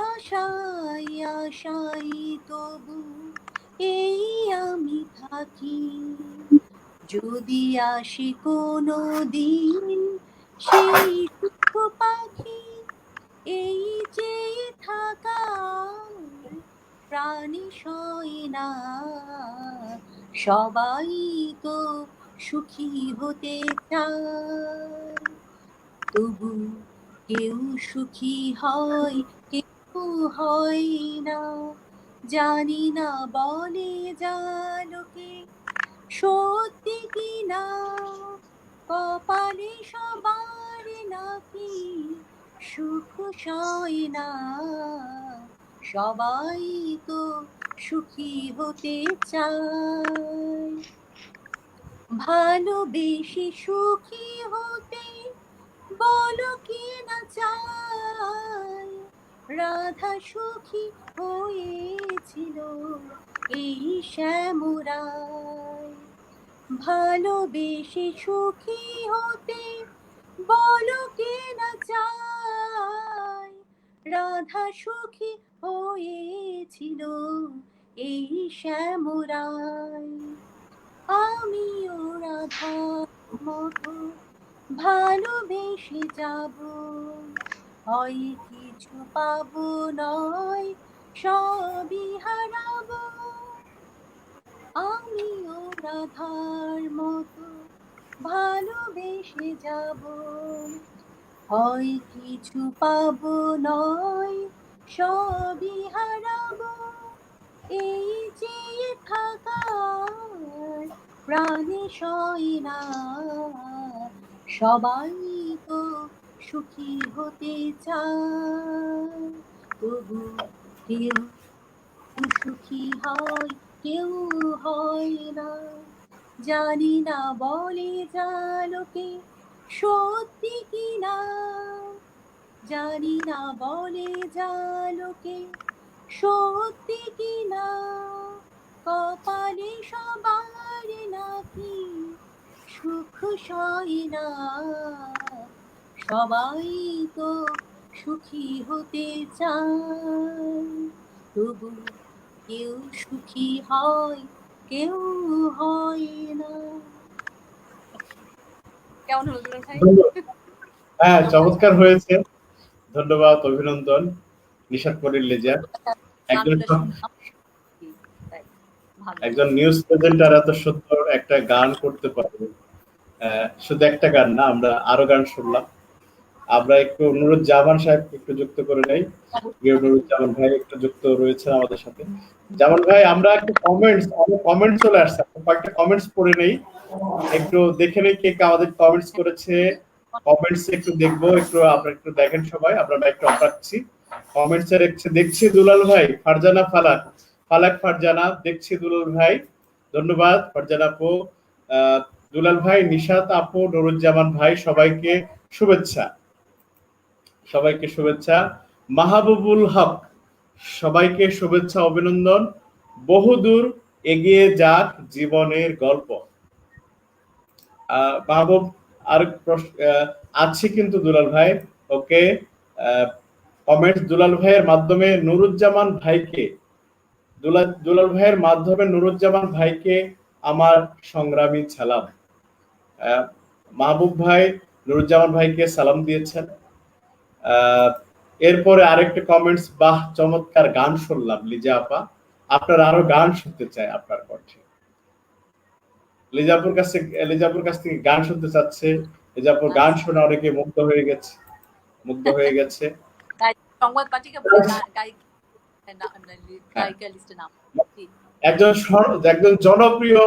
আশাই আশাই তবু এই আমি থাকি, যদি আসে কোনো দিন সেই সুখ পাখি, এই যে থাকা প্রাণী সয় না, সবাই তো সুখী হতে চায়, তবু কেউ সুখী হয় কেউ হয় না, জানি না বলে যা লোকে সত্যি কি না, কপালে সবার নাকি সুখ সয় না, সবাই তো সুখী হতে চায়, ভালোবেসে সুখী হতে বলো কি না চায়, রাধা সুখী হয়েছিল এই শ্যামরায়, ভালোবেসে সুখী হতে বলো কে না চায়, রাধা সুখী হয়েছিল এই শ্যামরায়, আমিও রাধার মতো ভালোবেসে যাব, হয় কিছু পাবো নয় সবই হারাবো, আমিও রাধার মতো ভালোবেসে যাব, হয় কিছু পাবো নয় সবই হারাবো, এই যে থাকার প্রাণে সয় না, সবাই তো সুখী হতে চায়, তবু কেউ সুখী হয় কেউ হয় না, জানি না বলে যা লোকে সত্যি কি না, জানি না বলে যা লোকে সত্যি কি না, কপালে সবার নাকি সুখ সয় না, সবাই তো সুখী হতে চায়, তবু কেউ সুখী হয় কেউ হয় না। কেমন হলো দুলাল ভাই? হ্যাঁ, চমৎকার হয়েছে। ধন্যবাদ, অভিনন্দন নিশাত করিম লিজা। একজন গানগুলো শুনলাম, তাই ভালো একজন নিউজ প্রেজেন্টার এত সুন্দর একটা গান করতে পারবে। শুধু একটা গান না, আমরা আরো গান শুনলাম। আমরা একটু নুরুজ্জামান সাহেবকে একটু যুক্ত করে নেই। প্রিয় নুরুজ্জামান ভাই একটু যুক্ত রয়েছেন আমাদের সাথে। জামান ভাই, আমরা একটু অনেক কমেন্টস চলে আসছে, কয়েকটা কমেন্টস পড়ে নেই, একটু দেখে নেই কে কে আমাদের কমেন্টস করেছে। কমেন্টস একটু দেখবো, একটু আপনারা একটু দেখেন সবাই, আমরা একটু অফ রাখছি। কমেন্টস এর দেখছি দুলাল ভাই, ফারজানা ফালাক, ফালাক ফারজানা দেখছি দুলাল ভাই, ধন্যবাদ ফারজানা আপু। দুলাল ভাই, নিশাত আপু, নুরুজ্জামান ভাই, সবাইকে শুভেচ্ছা, সবাইকে শুভেচ্ছা। মাহবুবুল হক, সবাইকে শুভেচ্ছা, অভিনন্দন। বহুদূর এগিয়ে যাক জীবনের গল্প। মাহবুব, আর আছে কিন্তু দুলাল ভাই, ওকে। কমেন্টস দুলাল ভাইয়ের মাধ্যমে নুরুজ্জামান ভাইকে, দুলাল ভাইয়ের মাধ্যমে নুরুজ্জামান ভাইকে আমার সংগ্রামী সালাম। মাহবুব ভাই নুরুজ্জামান ভাইকে সালাম দিয়েছেন। এরপরে আরেকটা কমেন্টস, বাহ চমৎকার গান শুনলাম লিজা আপা, আপনার আরো গান শুনতে চাই আপনার কণ্ঠে। লিজাপুর কাছ থেকে গান শুনতে চাচ্ছে। লিজাপুর গান শুনে অনেকে মুগ্ধ হয়ে গেছে। সংবাদ পাঠিকা বলে গায়িকা লিস্টে নাম। একজন জনপ্রিয়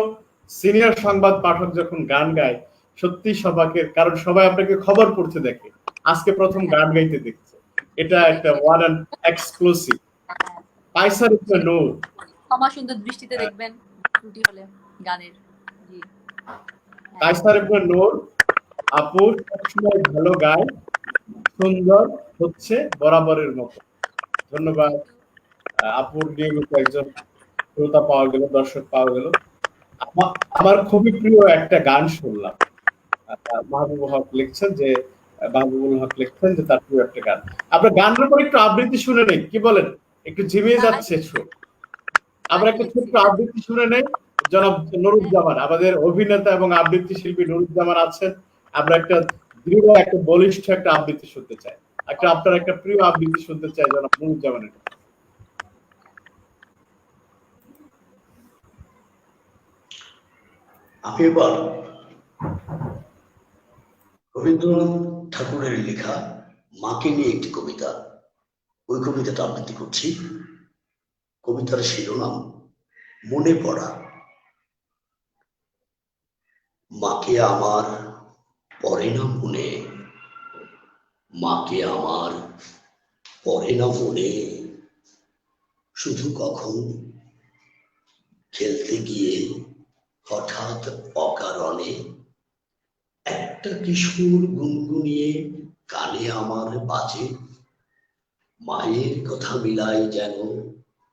সিনিয়র সংবাদ পাঠক যখন গান গায়, সত্যি সবাকে, কারণ সবাই আপনাকে খবর পড়তে দেখে, আজকে প্রথম গান গাইতে দেখছে, এটা একটা ওয়ান অ্যান্ড এক্সক্লুসিভ। কায়সার ইবনে নূর, ক্ষমা সুন্দর দৃষ্টিতে দেখবেন ত্রুটি হলে গানের। জি, কায়সার ইবনে নূর আপু সবসময় ভালো গায়, সুন্দর হচ্ছে বরাবরের মতো। ধন্যবাদ। আপুর নিয়মিত একজন শ্রোতা পাওয়া গেল, দর্শক পাওয়া গেল। আমার খুবই প্রিয় একটা গান শুনলাম। মাহবুবুল হক লিখছেন যে তার প্রিয় একটা গান। আমরা গানের উপর একটু আবৃত্তি শুনে নেই, কি বলেন? একটু ঝিমিয়ে যাচ্ছে সুর। আমরা একটা ছোট্ট আবৃত্তি শুনে নেই। জনাব নুরুজ্জামান, আমাদের অভিনেতা এবং আবৃত্তি শিল্পী নুরুজ্জামান আছেন। আমরা একটা দৃঢ়, একটা বলিষ্ঠ একটা আবৃত্তি শুনতে চাই। আপনার একটা প্রিয় আবৃত্তি শুনতে চাই জনাব নুরুজ্জামানের। আমি এবার রবীন্দ্রনাথ ঠাকুরের লেখা মাকে নিয়ে একটি কবিতা, ওই কবিতাটা আবৃত্তি করছি। কবিতার শিরোনাম মনে পড়া। মাকে আমার পড়ে না মনে, মাকে আমার পড়ে না মনে, শুধু কখন খেলতে গিয়ে হঠাৎ অকারণে একটা কিশোর গুনগুনিয়ে কানে আমার বাজে, মায়ের কথা মিলাই যেন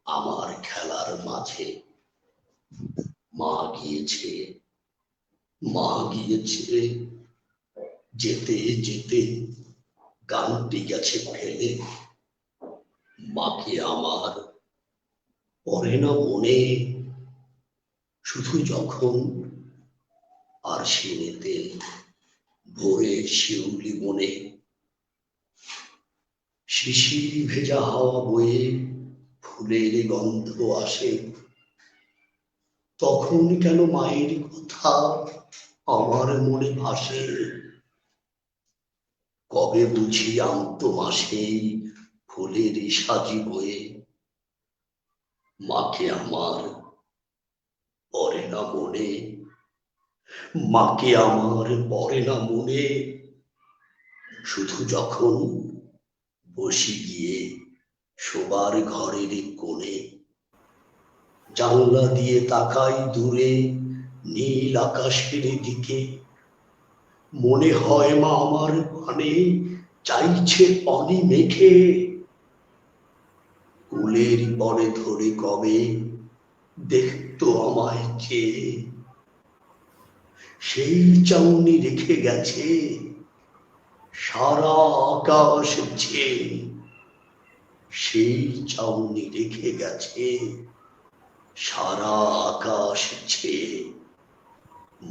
আমার খেলার মাঝে। মা গিয়েছে, মা গিয়েছে, যেতে যেতে গানটি গেছে ফেলে, মাকে আমার পড়ে না মনে, শুধু যখন আর সিনেতে ভোরে শিউলি বনে শিশির ভেজা হাওয়া বয়ে ফুলের গন্ধ আসে, তখন কেন মায়ের কথা আমার মনে ভাসে, কবে বুঝি আনতো মাসেই ফুলের সাজি বয়ে, মাকে আমার পড়ে না মনে, মাকে আমার পড়ে না মনে, শুধু যখন বসি গিয়ে শোবার ঘরের কোণে, জানলা দিয়ে তাকাই দূরে নীল আকাশের দিকে, মনে হয় মা আমার পানে চাইছে পানি মেখে, কুলের পরে ধরে কবে দেখতো আমায় চেয়ে, সেই চাউনি রেখে গেছে সারা আকাশ ছেয়ে, সেই চাউনি রেখে গেছে সারা আকাশ ছেয়ে,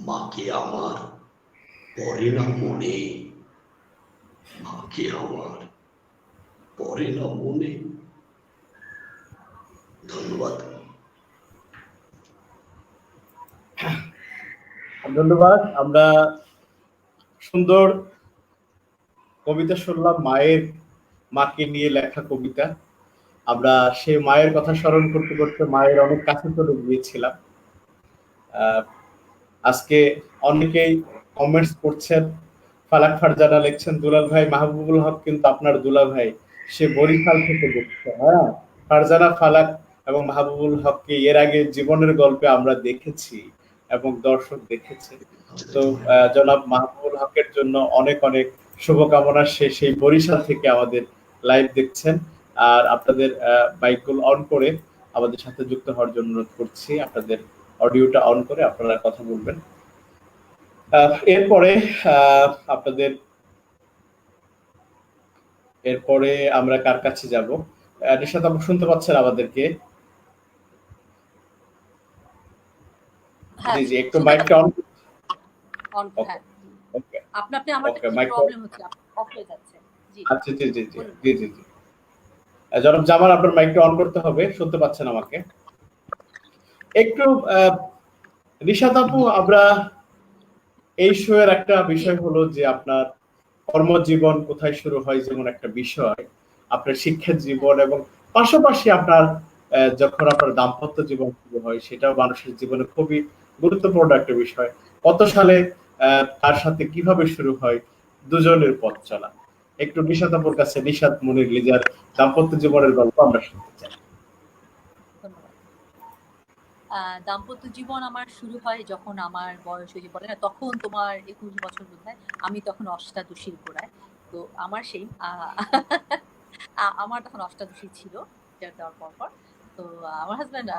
মাকে আমার পড়ে না মনে, মাকে আমার পড়ে না মনে। ধন্যবাদ। ধন্যবাদ। আমরা সুন্দর কবিতা শুনলাম, মাকে নিয়ে লেখা কবিতা। আমরা সেই মায়ের কথা স্মরণ করতে করতে মায়ের অনেক কাছে চলে গিয়েছিলাম। আজকে অনেকেই কমেন্টস করছেন। ফালাক ফারজানা লিখছেন, দুলাল ভাই মাহবুবুল হক কিন্তু আপনার দুলাল ভাই, সে বরিশাল থেকে দেখছে। হ্যাঁ, ফারজানা, ফালাক এবং মাহবুবুল হককে এর আগে জীবনের গল্পে আমরা দেখেছি এবং দর্শক দেখেছে। তো জনাব মাহবুবুল হকের জন্য অনেক অনেক শুভকামনা। সেই বরিশাল থেকে আমাদের লাইভ দেখছেন। আর আপনাদের মাইকগুলো অন করে আমাদের সাথে যুক্ত হওয়ার জন্য অনুরোধ করছি। আপনাদের অডিওটা অন করে আপনারা কথা বলবেন। এরপরে আমরা কার কাছে যাব? নিশাত আপু শুনতে পাচ্ছেন আমাদেরকে? জি জি, একটু মাইকটা অন। হ্যাঁ, আপনি আমার একটু প্রবলেম হচ্ছে, অফ হয়ে যাচ্ছে। জি আচ্ছা, জি জি জি জি জি জি। জনাব জামান, আপনার মাইকটা অন করতে হবে। শুনতে পাচ্ছেন আমাকে? একটু নিশাত আপু, আমরা এই শো এর একটা বিষয় হলো যে আপনার কর্মজীবন কোথায় শুরু হয় যেমন একটা বিষয়, আপনার শিক্ষা জীবন এবং পাশাপাশি আপনার যখন আপনার দাম্পত্য জীবন শুরু হয়, সেটাও মানুষের জীবনে খুবই গুরুত্বপূর্ণ একটা বিষয়। কত সালে তার সাথে কিভাবে শুরু হয় দুজনের পথ চলা। একটু নিশাত আপুর কাছে, নিশাত মনির লিজার দাম্পত্য জীবনের গল্প আমরা শুনতে চাই। দাম্পত্য জীবন আমার শুরু হয় যখন আমার বয়স ওই যে বলে না তখন তোমার 21 বছর বোধহয়, আমি তখন অষ্টাদশীর গোড়ায়। তো আমার সেই আমার তখন অষ্টাদশী ছিল দেওয়ার পর। তো আমার হাজব্যান্ড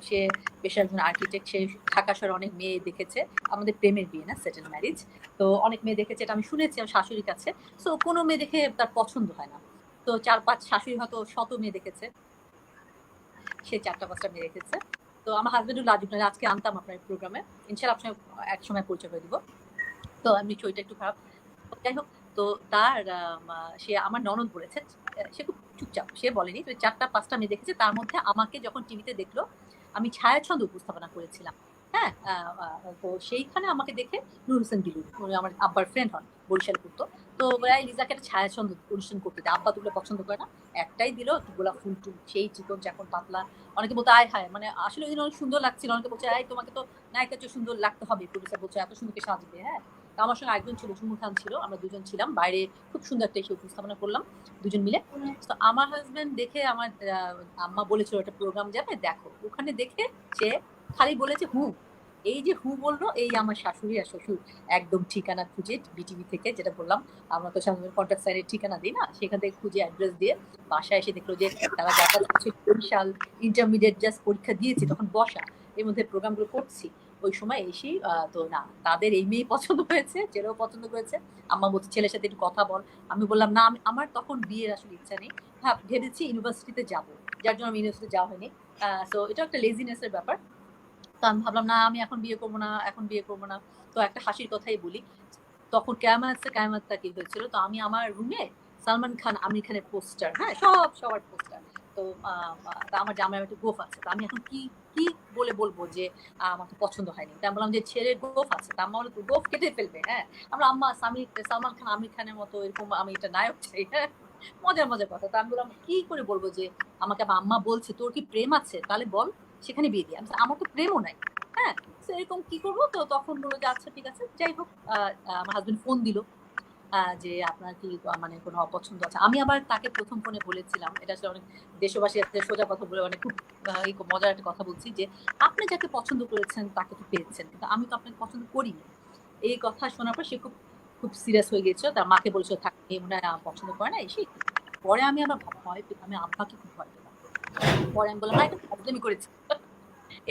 সে পেশার একজন আর্কিটেক্ট, সে ঢাকা শহরে অনেক মেয়ে দেখেছে, আমাদের প্রেমের বিয়ে না, সেটেল ম্যারেজ। তো অনেক মেয়ে দেখেছে, এটা আমি শুনেছি আমার শাশুড়ির কাছে। সো কোনো মেয়ে দেখে তার পছন্দ হয় না। তো 4-5 শাশুড়ি হয়তো শত মেয়ে দেখেছে, সে 4টা-5টা মেয়ে রেখেছে। তো আমার হাজবেন্ডও লাজুক না, আজকে আনতাম আপনার প্রোগ্রামে, ইনশাল্লাহ আপনার এক সময় পরিচয় করে দিব। তো আমি শরীরটা একটু খারাপ, যাই হোক। তো তার সে আমার ননদ বলেছে, সে খুব চুপচাপ, সে বলেনি, তো 4টা-5টা মেয়ে দেখেছে। তার মধ্যে আমাকে যখন টিভিতে দেখলো, আমি ছায়াছন্দ উপস্থাপনা করেছিলাম, হ্যাঁ। তো সেইখানে আমাকে দেখে নূর হোসেন দিলু, উনি আমার আব্বার ফ্রেন্ড হন, বরিশাল করতো। তো লিজাকে একটা ছায়াছন্দ অনুষ্ঠান করতে দেয়, আব্বা তুলে পছন্দ করে না, একটাই দিল, গোলাপ ফুল টুল, সেই চিকন চাকন পাতলা। অনেকে বলতো আয় হায়, মানে আসলে ওই দিন অনেক সুন্দর লাগছিল। অনেকে বলছে এই তোমাকে তো নায়িকা চেয়ে সুন্দর লাগতে হবে, প্রডিউসার বলছে এত সুন্দর সাজবে, হ্যাঁ। আমার সঙ্গে আরেকজন ছিল, ঝুমু খান ছিল, আমরা দুজন ছিলাম বাইরে, খুব সুন্দর একটা এসে উপস্থাপনা করলাম দুজন মিলে। তো আমার হাজবেন্ড দেখে, আমার আম্মা বলেছিল একটা প্রোগ্রাম যাবে দেখো, ওখানে দেখে সে খালি বলেছে হু, এই যে হু বললো, এই আমার শাশুড়ি আর শ্বশুর একদম ঠিকানা খুঁজে বিটিভি থেকে, যেটা বললাম আমরা তো সাধারণত কন্ট্যাক্ট সাইনের ঠিকানা দিই না, সেখান থেকে খুঁজে অ্যাড্রেস দিয়ে বাসায় এসে দেখলো যে তারা যাতায়াত করছে, বরিশাল, ইন্টারমিডিয়েট জাস্ট পরীক্ষা দিয়েছি তখন, বসা এর মধ্যে প্রোগ্রামগুলো করছি ওই সময় এসেই। তো না, তাদের এই মেয়ে পছন্দ হয়েছে, ছেলেও পছন্দ করেছে। আম্মা বলছে ছেলের সাথে একটু কথা বল। আমি বললাম না, আমার তখন বিয়ের আসলে ইচ্ছা নেই, ভেবেছি ইউনিভার্সিটিতে যাব, যার জন্য আমি ইউনিভার্সিটি যাওয়া হয়নি। সো এটা একটা লেজিনেসের ব্যাপার। তো আমি ভাবলাম না, আমি এখন বিয়ে করবো না, এখন বিয়ে করবো না। তো একটা হাসির কথাই বলি, তখন কেয়ামতটা কি হয়েছিল, তো আমি আমার রুমে সালমান খান, আমির খানের পোস্টার, হ্যাঁ, সবার পোস্টার। তো আমার জামাইয়ের একটা গোফ আছে, তো আমি এখন কি কি বলে বলবো যে আমাকে পছন্দ হয়নি। তা আমি বললাম যে ছেলের গোফ আছে, তা আম্মা বলে গোফ কেটে ফেলবে, হ্যাঁ। আমরা আম্মা সালমান খান আমির খানের মতো এরকম আমি এটা নায়ক চাই, হ্যাঁ। মজার কথা। তো আমি বললাম কি করে বলবো যে আমাকে আম্মা বলছে তোর কি প্রেম আছে, তাহলে বল, সেখানে বিয়ে দিই। আমার তো প্রেমও নাই, হ্যাঁ। এরকম কি করবো? তো তখন বললো যে আচ্ছা ঠিক আছে, যাই হোক। আমার হাজবেন্ড ফোন দিল যে আপনার কি মানে কোনো অপছন্দ আছে। আমি আবার তাকে প্রথম ফোনে বলেছিলাম, এটা আসলে অনেক দেশবাসী সোজা কথা বলে, অনেক খুব মজার একটা কথা বলছি, যে আপনি যাকে পছন্দ করেছেন তাকে তো পেয়েছেন, কিন্তু আমি তো আপনাকে পছন্দ করিনি। এই কথা শোনার পর সে খুব খুব সিরিয়াস হয়ে গেছিল, তার মাকে বলেছিল থাক, মনে হয় পছন্দ করে না এসে। পরে আমি আমার ভয় পেলাম, আমি আব্বাকে খুব ভয় পেলাম। পরে আমি বললাম এটা আমি করেছি,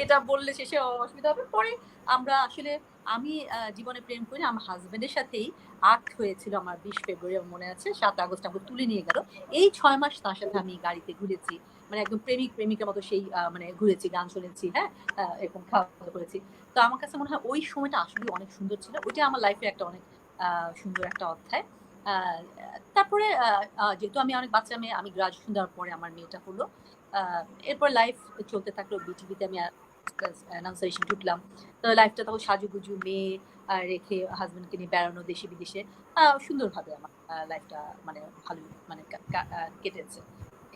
এটা বললে শেষে অসুবিধা হবে। পরে আমরা আসলে আমি জীবনে প্রেম করি, আমার হাজবেন্ডের সাথেই আক্ট হয়েছিল আমার 20 ফেব্রুয়ারি, মনে আছে, 7 আগস্ট আমাকে তুলে নিয়ে গেল। এই 6 মাস তার সাথে আমি গাড়িতে ঘুরেছি, মানে একদম প্রেমিকের মতো সেই মানে ঘুরেছি, গান শুনেছি, হ্যাঁ, এরকম খাওয়া দাওয়া করেছি। তো আমার কাছে মনে হয় ওই সময়টা আসলে অনেক সুন্দর ছিল, ওইটা আমার লাইফে একটা অনেক সুন্দর একটা অধ্যায়। তারপরে যেহেতু আমি অনেক বাচ্চা মেয়ে, আমি গ্রাজুয়েশন দেওয়ার পরে আমার মেয়েটা হলো। এরপর লাইফ চলতে থাকলো, বিটিভিতে আমি অ্যানাউন্সার হিসেবে ঢুকলাম। তো লাইফটা তখন সাজুগুজু মেয়ে রেখে হাজবেন্ডকে নিয়ে বেড়ানো দেশে বিদেশে, সুন্দরভাবে আমার লাইফটা মানে ভালো মানে কেটেছে,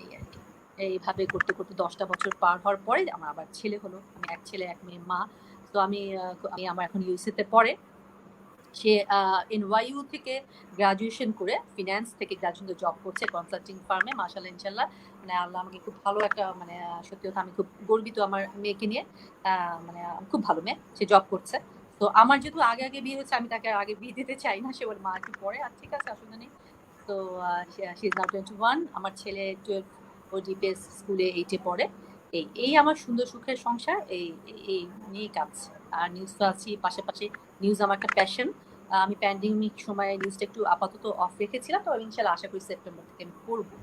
এই আর কি। এইভাবে করতে করতে 10টা বছর পার হওয়ার পরে আমার আবার ছেলে হলো, আমি এক ছেলে এক মেয়ে মা। তো আমি আমার এখন ইউএসএ তে পড়ে, সে এনওয়াইইউ থেকে গ্রাজুয়েশন করে ফিন্যান্স থেকে গ্রাজুয়েশন জব করছে কনসাল্টিং ফার্মে, মাশাআল্লাহ ইনশাআল্লাহ। মানে আল্লাহ আমাকে খুব ভালো একটা মানে সত্যি কথা, আমি খুব গর্বিত আমার মেয়েকে নিয়ে। মানে খুব ভালো মেয়ে, সে জব করছে। তো আমার যেহেতু আগে বিয়ে হয়েছে, আমি তাকে আগে বিয়ে দিতে চাই না, সে বলে মা একটু পরে, আর ঠিক আছে অসুবিধা নেই। তো শি ইজ নাও 21, আমার ছেলে 12, ও ডিপিএস স্কুলে 8-এ পড়ে। এই আমার সুন্দর সুখের সংসার, এই নিয়ে কাজ। আর নিউজ তো আছি পাশাপাশি, নিউজ আমার একটা প্যাশন। আমি প্যান্ডেমিক সময়ে নিউজটা একটু আপাতত অফ রেখেছিলাম, তো ইনশাল্লাহ আশা করি সেপ্টেম্বর থেকে আমি করবো।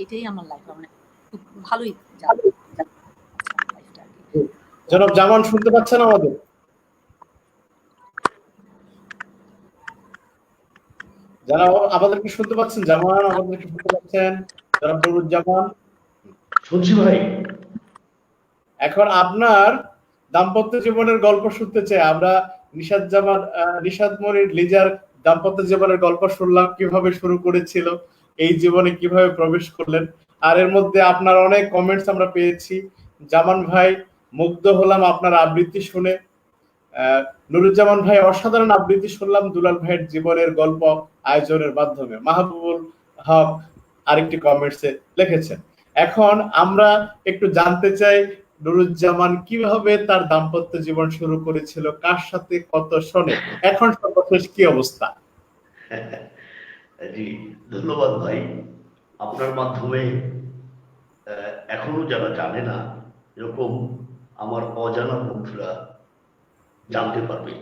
এটাই আমার লাইফ, মানে খুব ভালোই যাবে লাইফটা। জনাব জামান শুনতে পাচ্ছেন আমাদের? যারা আমাদেরকে শুনতে পাচ্ছেন, জামান আমাদেরকে শুনতে পাচ্ছেন? জনাব নুরুজ্জামান শুনছি ভাই। এখন আপনার দাম্পত্য জীবনের গল্প শুনতে চাই আমরা। নিশাদ মনির লিজার দাম্পত্য জীবনের গল্প শুনলাম, কিভাবে শুরু করেছিল, এই জীবনে কিভাবে প্রবেশ করলেন। আর এর মধ্যে আপনার অনেক কমেন্টস আমরা পেয়েছি। জামান ভাই মুগ্ধ হলাম আপনার আবৃত্তি শুনে। নুরুজ্জামান ভাই অসাধারণ আবৃত্তি শুনলাম দুলাল ভাইয়ের জীবনের গল্প আয়োজনের মাধ্যমে। মাহবুবুল হক আরেকটি কমেন্টসে লিখেছেন। এখন আমরা একটু জানতে চাই নুরুজ্জামান কিভাবে তার দাম্পত্য জীবন শুরু করেছিল, কার সাথে কত সনে, এখন সর্বশেষ কি অবস্থা? জি, ধন্যবাদ ভাই। আপনার মাধ্যমে এখনো যারা জানে না, এরকম আমার অজানা বন্ধুরা জানতে পারবে।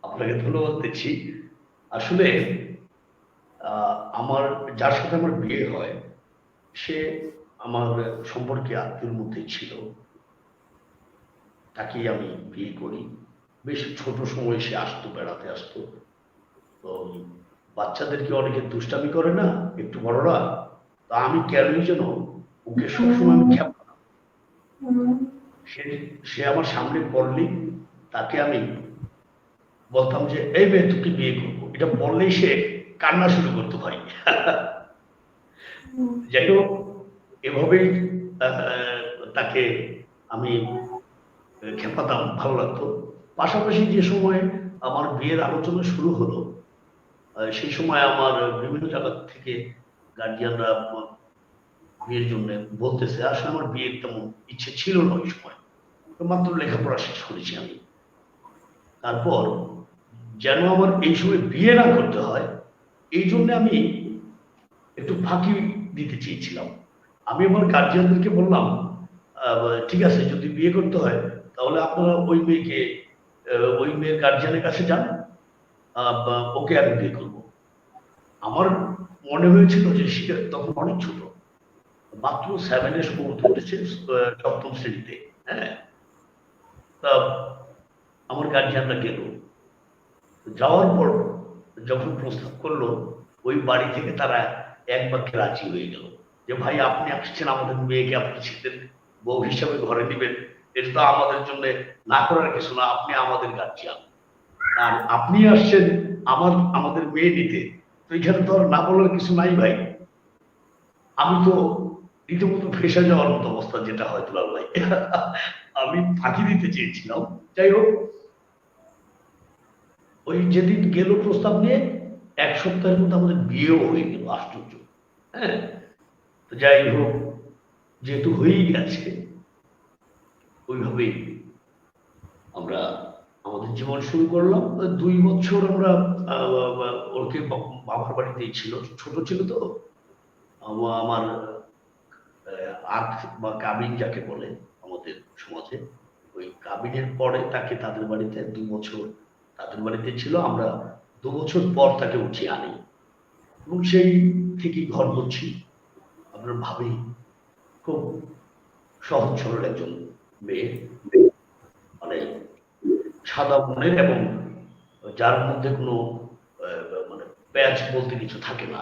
আপনাকে ধন্যবাদ দিচ্ছি। আসলে আমার যার সাথে আমার বিয়ে হয়, সে আমার সম্পর্কে আত্মীয়ের মধ্যেই ছিল। তাকেই আমি বিয়ে করি। বেশ ছোট সময় সে আসতো, বেড়াতে আসতো। তো বাচ্চাদেরকে অনেকে দুষ্টামি করে না একটু বড়রা, তা আমি কেনই যেন ওকে সবসময় আমি খেপাতাম। সে সে আমার সামনে পড়লেই তাকে আমি বলতাম যে এই মেয়ে তোকে বিয়ে করবো, এটা বললেই সে কান্না শুরু করতো ভাই। যাই হোক, এভাবেই তাকে আমি খেপাতাম, ভালো লাগতো। পাশাপাশি যে সময় আমার বিয়ের আলোচনা শুরু হলো, সেই সময় আমার বিভিন্ন জায়গা থেকে গার্জিয়ানরা বিয়ের জন্য বলতেছে। আসলে আমার বিয়ের তেমন ইচ্ছে ছিল না ওই সময়, তো মাত্র লেখাপড়া শেষ করেছি আমি। তারপর যেন আমার এই সময় বিয়ে না করতে হয়, এই জন্য আমি একটু ফাঁকি দিতে চেয়েছিলাম। আমি আমার গার্জিয়ানদেরকে বললাম, ঠিক আছে যদি বিয়ে করতে হয় তাহলে আপনারা ওই মেয়েকে ওই মেয়ের গার্জিয়ানের কাছে যান, ওকে আমি বিয়ে করবো। আমার মনে হয়েছিল যে সে তখন অনেক ছোট, মাত্র 7 এ সম্ভবত উঠেছে, 7ম শ্রেণীতে। হ্যাঁ, তা আমার গার্জিয়ানরা গেল। যাওয়ার পর যখন প্রস্তাব করলো, ওই বাড়ি থেকে তারা এক বাক্যে রাজি হয়ে গেল যে ভাই আপনি আসছেন আমাদের মেয়েকে আপনি ছেলের বউ হিসাবে ঘরে নিবেন, এটা তো আমাদের জন্য না করার কিছু না, আপনি আমাদের গার্জিয়ান। আর আপনি আসছেন আমাদের মেয়ে নিতে, তো এখানে তো আর না বলার কিছু নাই ভাই। আমি তো রীতিমতো ফেসে যাওয়ার মতো অবস্থা, যেটা হয় দুলাল ভাই। আমি ফাঁকি দিতে চেয়েছিলাম। যাই হোক, ওই যেদিন গেল প্রস্তাব নিয়ে, 1 সপ্তাহের মধ্যে আমাদের বিয়েও হয়ে গেল। আশ্চর্য। হ্যাঁ, তো যাই হোক, যেহেতু হয়েই গেছে, ওইভাবেই আমরা আমাদের জীবন শুরু করলাম। 2 বছর আমরা ওকে বাবার বাড়িতেই ছিল, ছোট ছিল তো। আমার আখ বা কাবিন যাকে বলে আমাদের সমাজে, ওই কাবিনের পরে তাকে তাদের বাড়িতে 2 বছর তাদের বাড়িতে ছিল। আমরা 2 বছর পর তাকে উঠিয়ে আনি এবং সেই থেকেই ঘর করছি। আপনার ভাবি খুব সহজ সরল একজন মেয়ে, মানে সাদা মনের, এবং যার মধ্যে কোনো মানে প্যাচ বলতে কিছু থাকে না।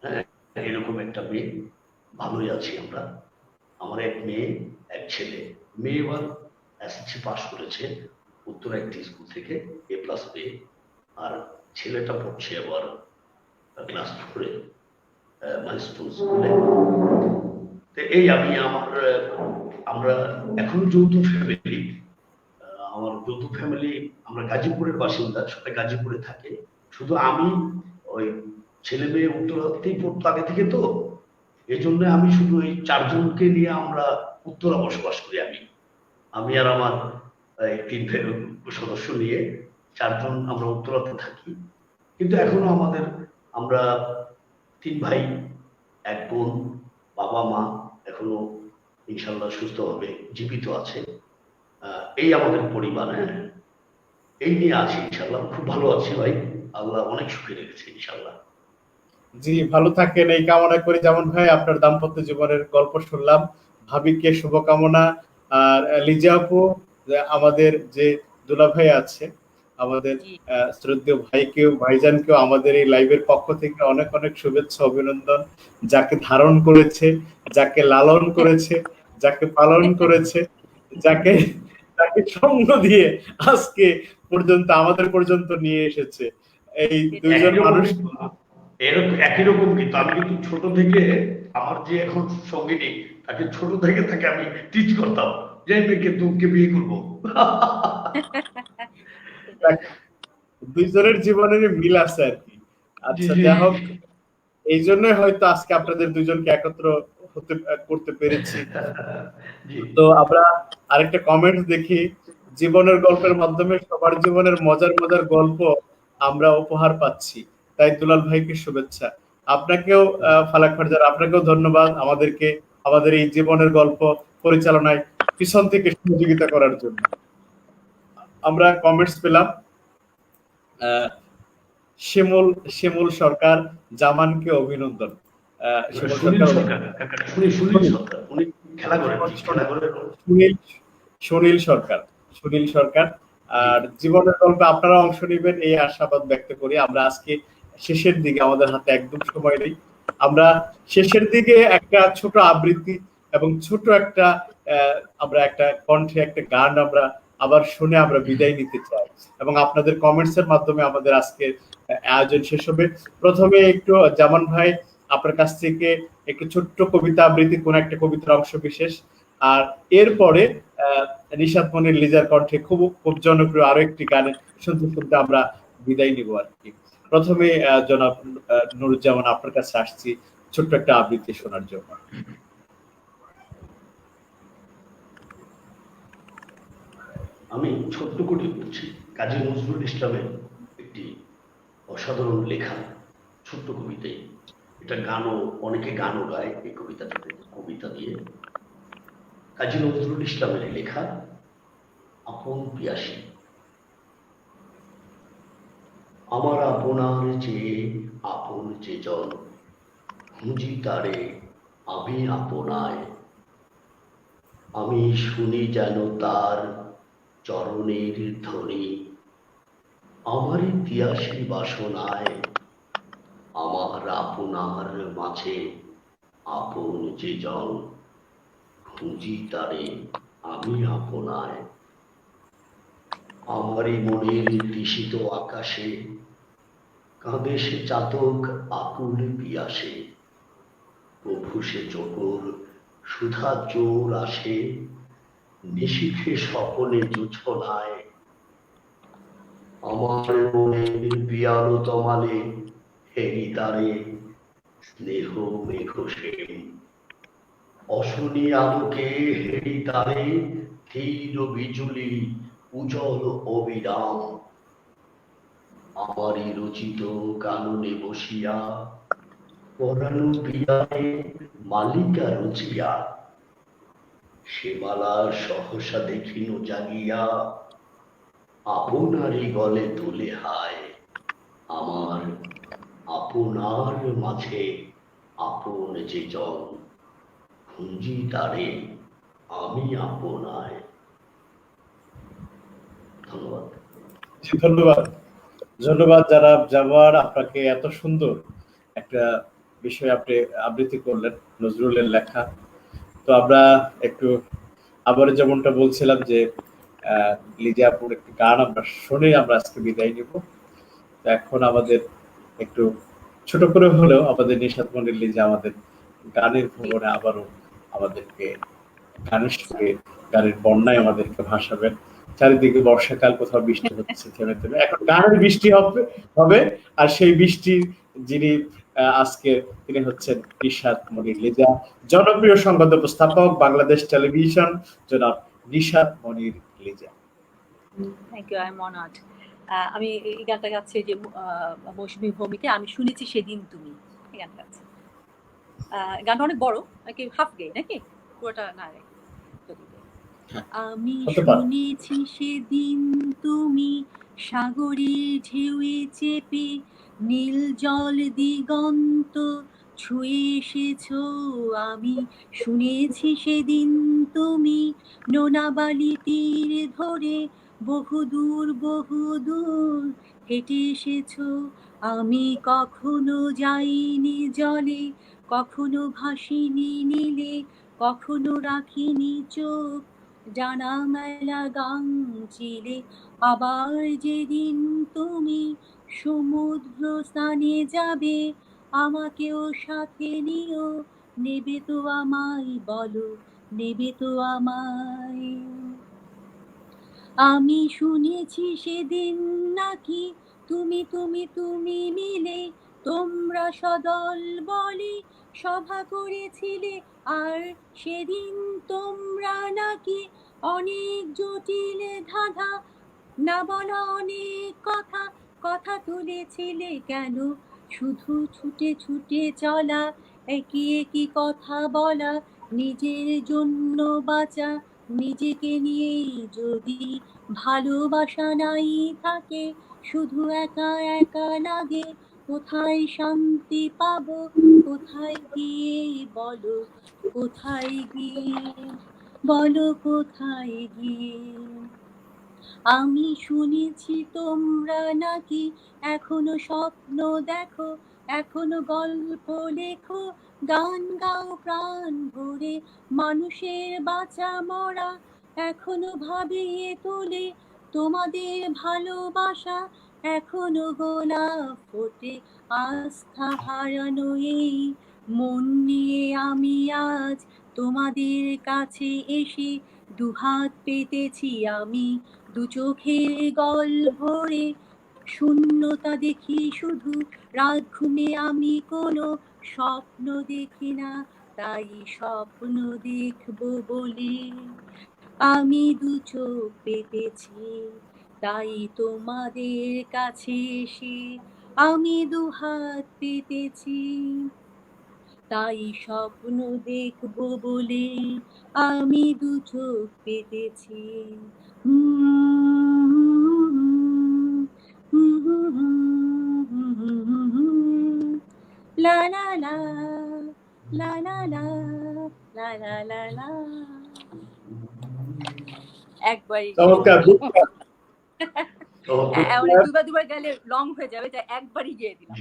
হ্যাঁ, এরকম একটা মেয়ে। ভালোই আছি আমরা। আমার এক মেয়ে, এক ছেলে। মেয়ে এবার এসএসসি পাস করেছে উত্তরা একটি স্কুল থেকে, A+ পেয়ে। আর ছেলেটা পড়ছে আবার ক্লাস 4-এ মাইলস্টোন স্কুলে। তো এই আমরা এখন যৌথ ফ্যামিলি। আমার যৌথ ফ্যামিলি, আমরা গাজীপুরের বাসিন্দা, সবাই গাজীপুরে থাকে। শুধু আমি, ওই ছেলে মেয়ে উত্তরাতেই পড়তো আগে থেকে, তো এই জন্য আমি শুধু এই 4 জনকে নিয়ে আমরা উত্তরা বসবাস করি। আমি আর আমার 3 সদস্য নিয়ে 4 জন আমরা উত্তরাতে থাকি। কিন্তু এখনো আমরা 3 ভাই, 1 বোন, বাবা মা এখনো ইনশাল্লাহ সুস্থভাবে জীবিত আছে। এই আমাদের পরিবার। হ্যাঁ, এই নিয়ে আছি ইনশাল্লাহ, খুব ভালো আছি ভাই। আল্লাহ অনেক সুখে রেখেছে ইনশাল্লাহ। জি, ভালো থাকেন এই কামনা করি। যেমন ভাই আপনার দাম্পত্য জীবনের গল্প শুনলাম, ভাবিকে শুভকামনা। আর লিজা আপু, আমাদের যে দুলা ভাই আছে, আমাদের জি শ্রদ্ধেয় ভাইজানকেও আমাদের এই লাইভের পক্ষ থেকে অনেক অনেক শুভেচ্ছা, অভিনন্দন। যাকে ধারণ করেছে, যাকে লালন করেছে, যাকে পালন করেছে, যাকে তাকে সঙ্গ দিয়ে আজকে পর্যন্ত আমাদের পর্যন্ত নিয়ে এসেছে, এই দুইজন মানুষ। এরকম একই রকম, কিন্তু আমি কিন্তু ছোট থেকে, আমার যে এখন সঙ্গিনী, তাকে ছোট থেকে তাকে আমি টিচ করতাম যে মেয়েকে তোকে বিয়ে করবো। দুইজনের জীবনের মিল আছে আর কি। জি আচ্ছা, জি যা হোক, এই জন্যই হয়তো আজকে আপনাদের দুজনকে একত্র করতে পেরেছি। তো আমরা আরেকটা কমেন্ট দেখি, জীবনের গল্পের মাধ্যমে সবার জীবনের মজার মজার গল্প আমরা উপহার পাচ্ছি, তাই দুলাল ভাইকে শুভেচ্ছা। আপনাকেও ফালাক ফারজার, আপনাকেও ধন্যবাদ আমাদেরকে আমাদের এই জীবনের গল্প পরিচালনায় পিছন থেকে সহযোগিতা করার জন্য। আমরা কমেন্টস পেলাম, শিমুল সরকার, জামানকে অভিনন্দন। সুনীল সরকার আর জীবনের গল্পে আপনারা অংশ নেবেন এই আশাবাদ ব্যক্ত করি। আমরা আজকে শেষের দিকে, আমাদের হাতে একদম সময় নেই, আমরা শেষের দিকে একটা ছোট আবৃত্তি এবং ছোট একটা আমরা একটা কণ্ঠে একটা গান আমরা আবার শুনে আমরা বিদায় নিতে চাই এবং আপনাদের কমেন্টস এর মাধ্যমে আমাদের আজকে আয়োজন শেষ হবে। প্রথমে একটু জামান ভাই আপনার কাছ থেকে একটু ছোট্ট কবিতা আবৃত্তি, কোন একটা কবিতার অংশ বিশেষ, আর এরপরে নিশাত মনির লিজার কণ্ঠে খুব জনপ্রিয় আরো একটি গান শুনতে শুনতে আমরা বিদায় নিব আর কি। প্রথমে জনাব নুরুজ্জামান আপনার কাছে আসছি ছোট্ট একটা আবৃত্তি শোনার জন্য। আমি ছোট্ট করে বলছি, কাজী নজরুল ইসলামের একটি অসাধারণ লেখা ছোট্ট কবিতাই। এটা গানও, অনেকে গানও গায় এই কবিতা দিয়ে। কাজী নজরুল ইসলামের লেখা আপন পিয়াসী। আমার আপনার চেয়ে আপন যে জন, খুঁজি তারে আমি আপনায়। আমি শুনি যেন তার চরণের ধ্বনি, আমারই পিয়াসী বাসনায়। আমার আপনার মাঝে আপন যে জন, খুঁজি তারে আমি আপনায়। আমারই মনের তৃষিত আকাশে কাঁদে সে চাতক আকুল পিয়াসে। প্রভু সে চকর সুধা চোর আসে, নিশীথে সকলে জুছনায়। আমার মনের পিয়ানো তমালে হেরি তারে স্নেহ মেঘ সেন। অশনি আলোকে হেরি তারে ধীর বিজুলি উজ্জ্বল অবিরাম। আমারই রচিত কাননে বসিয়া পরানো পিয়ারে মালিকা রচিয়া। সেমালা সহসা দেখিন জাগিয়া, আপনারই গলে তুলে হায়। আমার আপনার মাঝে আপন যে জন, খুঁজি তারে আমি আপনায়। ধন্যবাদ। ধন্যবাদ যারা জাওয়ার, আপনাকে এত সুন্দর একটা বিষয় আপনি আবৃত্তি করলেন নজরুলের লেখা। তো আমরা একটু আবার যেমনটা বলছিলাম যে লিজা আপুর একটি গান আমরা শুনে আমরা আজকে বিদায় নিব। এখন আমাদের একটু ছোট করে হলেও আমাদের নিশাত মনির লিজা আমাদের গানের ভ্রমণে আবারও আমাদেরকে গানের সঙ্গে গানের বন্যায় আমাদেরকে ভাসাবেন। চারিদিকে বর্ষাকাল, কোথাও বৃষ্টি হচ্ছে থেমে থেমে, এখন গানের বৃষ্টি হবে আর সেই বৃষ্টি যিনি আজকে তিনি হচ্ছেন নিশাত মনির লিজা, জনপ্রিয় সংবাদ উপস্থাপক, বাংলাদেশ টেলিভিশন, জনাব Nishat Monir Liza. Thank you, I am honoured. আমি এই গানটা গাচ্ছি যে মৌসুমী ভৌমিকে আমি শুনেছি সেদিন তুমি, এই গানটা গাচ্ছি। গানটা অনেক বড় নাকি হাফ গে নাকি পুরোটা না রে? আমি শুনেছি সেদিন তুমি সাগরের ঢেউয়ে চেপে নীল জল দিগন্ত ছুঁয়ে এসেছো। আমি শুনেছি সেদিন তুমি নোনাবালি তীর ধরে বহুদূর হেঁটে এসেছো। আমি কখনো যাইনি জলে, কখনো ভাসিনি নীলে, কখনো রাখিনি চোখ ডানা মেলা গাং চিলে। আবার যেদিন তুমি সমুদ্র স্থানে যাবে, আমাকেও সাথে নিও, নেবে তো আমায়, বলো নেবে তো আমায়। আমি শুনেছি সেদিন নাকি তুমি মিলে তোমরা সদল বলে সভা করেছিলে, আর সেদিন তোমরা নাকি অনেক জটিল ধাঁধা, না বলা অনেক কথা কথা তুলেছিলে কেন? শুধু ছুটে ছুটে চলা, একই একই কথা বলা, নিজের জন্য বাঁচা, নিজেকে নিয়েই যদি ভালোবাসা নাই থাকে, শুধু একা একা লাগে। কোথায় শান্তি পাবো, কোথায় গিয়ে বলো, কোথায় গিয়ে বলো, কোথায় গিয়ে? আমি শুনেছি তোমরা নাকি এখনো স্বপ্ন দেখো, এখনো গল্প লেখো, গান গাও প্রাণ ভরে, মানুষের বাঁচা মরা এখনো ভাবিয়ে তোলে তোমাদের ভালোবাসা, এখনো গোলাপ ফোটে আস্থা হারানো এই মন নিয়ে আমি আজ তোমাদের কাছে এসে দুহাত পেতেছি আমি, দু চোখের গল ভরে শূন্যতা দেখি শুধু, রাত ঘুমে আমি কোনো স্বপ্ন দেখি না, তাই স্বপ্ন দেখবো বলে আমি দু চোখ পেতেছি, তাই তোমাদের কাছে এসে আমি দুহাত পেতেছি, তাই স্বপ্ন দেখবো বলে আমি দু চোখ পেতেছি। লা লা লা লা লা লা লা লা লা লা। একবারই চমৎকার। মানে দুবার গেলে লং হয়ে যাবে, তাই একবারই গিয়ে দিলাম।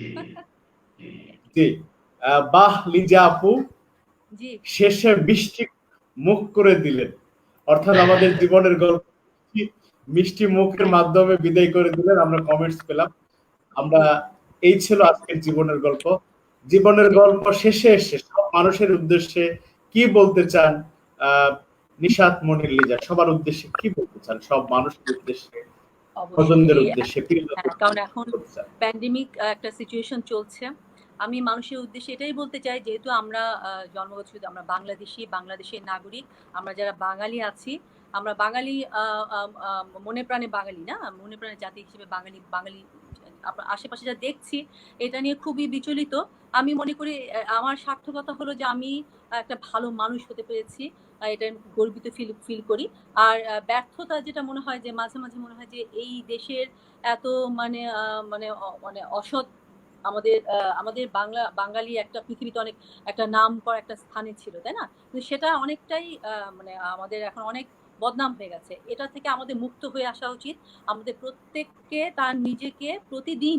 জি, বাহ লিজা আপু, জি শেষে মিষ্টি মুখ করে দিলেন, অর্থাৎ আমাদের জীবনের গল্প মিষ্টি মুখের মাধ্যমে বিদায় করে দিলেন। আমরা কমেন্টস পেলাম। আমরা এই ছিল আজকের জীবনের গল্প। জীবনের গল্প শেষে এসে সব মানুষের উদ্দেশ্যে কি বলতে চান নিশাত মনির লিজা? সবার উদ্দেশ্যে কি বলতে চান? সব মানুষের উদ্দেশ্যে, স্বজনদের উদ্দেশ্যে, কারণ এখন প্যান্ডেমিক একটা সিচুয়েশন চলছে। আমি মানুষের উদ্দেশ্যে এটাই বলতে চাই, যেহেতু আমরা জন্মগত আমরা বাংলাদেশের নাগরিক, আমরা যারা বাঙালি আছি, আমরা বাঙালি মনে প্রাণে বাঙালি না, মনে প্রাণে জাতি হিসেবে বাঙালি আশেপাশে যা দেখছি এটা নিয়ে খুবই বিচলিত। আমি মনে করি আমার সার্থকতা হলো যে আমি একটা ভালো মানুষ হতে পেরেছি, এটা গর্বিত ফিল করি। আর ব্যর্থতা যেটা মনে হয় যে মাঝে মাঝে মনে হয় যে এই দেশের এত মানে মানে মানে অসৎ, আমাদের বাঙালি একটা পৃথিবীতে অনেক একটা নাম করা একটা স্থানে ছিল, তাই না? কিন্তু সেটা অনেকটাই মানে আমাদের এখন অনেক বদনাম হয়ে গেছে। এটা থেকে আমাদের মুক্ত হয়ে আসা উচিত। আমাদের প্রত্যেককে তার নিজেকে প্রতিদিন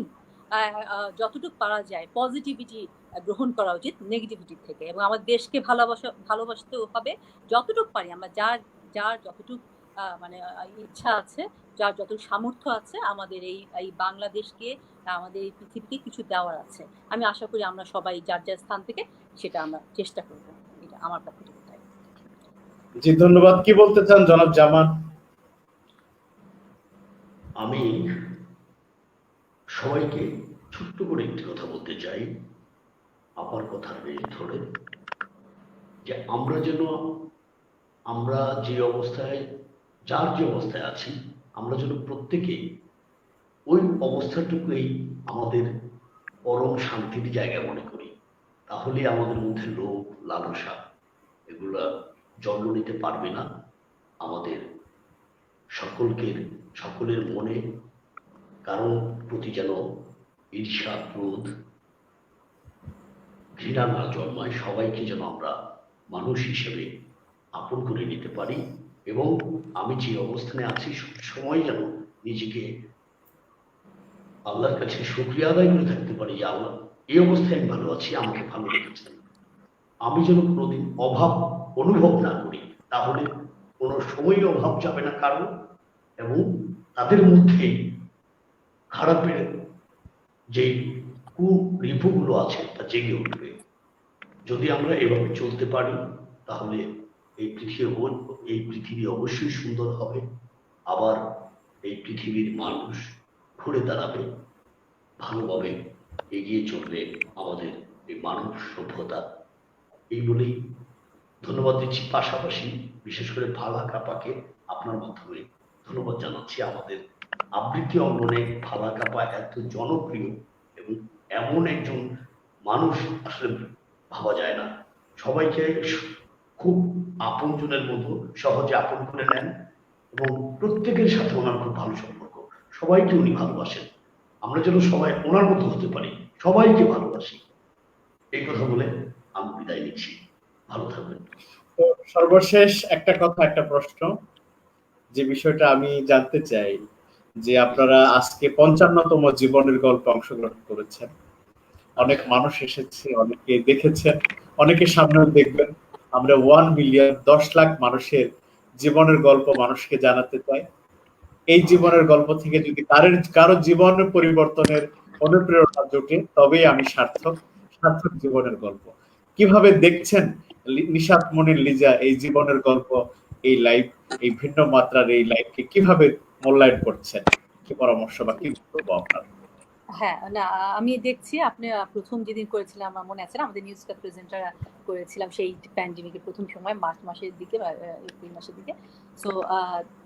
যতটুকু পারা যায় পজিটিভিটি গ্রহণ করা উচিত নেগেটিভিটি থেকে, এবং আমার দেশকে ভালোবাসতেও হবে যতটুকু পারি। আমরা যার যতটুকু মানে ইচ্ছা আছে, যার যতটুকু সামর্থ্য আছে, আমাদের এই বাংলাদেশকে, আমাদের এই পৃথিবীকে কিছু দেওয়ার আছে। আমি আশা করি আমরা সবাই যার যার স্থান থেকে সেটা আমরা চেষ্টা করবো। এটা আমার পক্ষ থেকে। জি ধন্যবাদ। কি বলতে চান জনাব জামান? আমি সবাইকে ছোট্ট করে একটি কথা বলতে চাই, আপার কথার বেশ ধরে, যে আমরা যে অবস্থায়, যার যে অবস্থায় আছি, আমরা যেন প্রত্যেকে ওই অবস্থাটুকুই আমাদের পরম শান্তির জায়গা মনে করি। তাহলে আমাদের মধ্যে লোভ, লালসা এগুলা জন্ম নিতে পারবে না। আমাদের সকলের মনে কারণ প্রতি যেন ঈর্ষা, ক্রোধ, ঘৃণা না জন্মায়। সবাইকে যেন আমরা মানুষ হিসেবে আপন করে নিতে পারি, এবং আমি যে অবস্থানে আছি সবসময় যেন নিজেকে আল্লাহর কাছে শুকরিয়া আদায় করে থাকতে পারি যে আল্লাহ, এই অবস্থায় আমি ভালো আছি, আমাকে ভালো রেখেছেন। আমি যেন কোনোদিন অভাব অনুভব না করি, তাহলে কোনো সময়ই অভাব যাবে না কারণ, এবং তাদের মধ্যে খারাপের যে কুরিপুগুলো আছে তা জেগে উঠবে। যদি আমরা এভাবে চলতে পারি তাহলে এই পৃথিবী অবশ্যই সুন্দর হবে। আবার এই পৃথিবীর মানুষ ঘুরে দাঁড়াবে, ভালোভাবে এগিয়ে চলবে আমাদের এই মানব সভ্যতা। এই বলেই ধন্যবাদ দিচ্ছি। পাশাপাশি বিশেষ করে ফালাক আপাকে আপনার মাধ্যমে ধন্যবাদ জানাচ্ছি। আমাদের আবৃত্তি অঙ্গনে ফালাক আপা এত জনপ্রিয় এবং এমন একজন মানুষ আসলে ভাবা যায় না। সবাইকে খুব আপনজনের মতো সহজে আপন করে নেন এবং প্রত্যেকের সাথে ওনার খুব ভালো সম্পর্ক। সবাইকে উনি ভালোবাসেন। আমরা যেন সবাই ওনার মতো হতে পারি, সবাইকে ভালোবাসি। এই কথা বলে আমি বিদায় নিচ্ছি। ভালো থাকবেন। তো সর্বশেষ একটা কথা, একটা প্রশ্ন, যে বিষয়টা আমি জানতে চাই, যে আপনারা আজকে 55তম জীবনের গল্পে অংশগ্রহণ করেছেন। অনেক মানুষ এসেছে, অনেকে দেখেছেন, অনেকে সামনেও দেখবেন। আমরা 1 মিলিয়ন 10 লাখ মানুষের জীবনের গল্প মানুষকে জানাতে চাই। এই জীবনের গল্প থেকে যদি কারো জীবনের পরিবর্তনের অনুপ্রেরণা জোটে, তবেই আমি সার্থক জীবনের গল্প। কিভাবে দেখছেন নিশাত মনির লিজা এই জীবনের গল্প, এই লাইফ, এই ভিন্ন মাত্রার এই লাইফকে কিভাবে মূল্যায়ন করছেন? কি পরামর্শ বা কি বলবো আপনার? হ্যাঁ, না আমি দেখছি আপনি প্রথম যেদিন করেছিলাম আমার মনে আছে না, আমাদের নিউজ কাপ প্রেজেন্টার করেছিলাম সেই প্যান্ডেমিকের প্রথম সময় মার্চ মাসের দিকে বা এপ্রিল মাসের দিকে। সো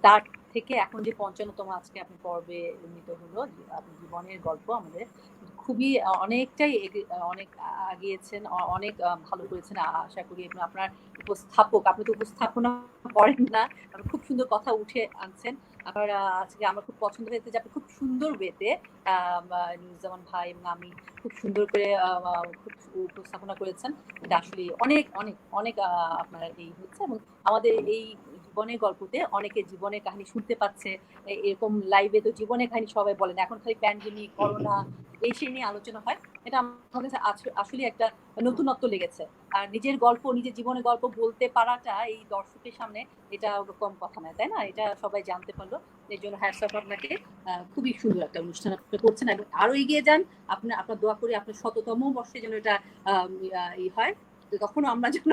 তার থেকে এখন যে 55তম আজকে আপনি পর্বে উন্নীত হলো, আপনি জীবনের গল্প আমাদের খুবই অনেকটাই অনেক আগিয়েছেন, অনেক ভালো করেছেন। আশা করি এবং আপনার উপস্থাপক, আপনি তো উপস্থাপনা করেন না, খুব সুন্দর কথা উঠে আনছেন আপনার। আজকে আমার খুব পছন্দ হয়েছে যে আপনি খুব সুন্দর ওয়েতে নিউজামান ভাই এবং আমি খুব সুন্দর করে খুব উপস্থাপনা করেছেন। এটা আসলে অনেক অনেক অনেক আপনার এই হচ্ছে এবং আমাদের এই জীবনের গল্পতে অনেকে জীবনের কাহিনী শুনতে পাচ্ছে। এরকম লাইভে তো জীবনের কাহিনী সবাই বলেন, এখন খালি প্যান্ডেমিক, করোনা এই সেই নিয়ে আলোচনা হয়। এটা আমার কাছে আসলে একটা নতুনত্ব লেগেছে। আর নিজের গল্প, নিজের জীবনের গল্প বলতে পারাটা এই দর্শকের সামনে এটা কম কথা নয়, তাই না? এটা সবাই জানতে পারলো। এর জন্য হ্যাটস অফ আপনাকে। খুবই সুন্দর একটা অনুষ্ঠান আপনি করছেন এবং আরো এগিয়ে যান। আপনার দোয়া করি আপনার 100তম বর্ষে যেন এটা হয়, তখনও আমরা যেন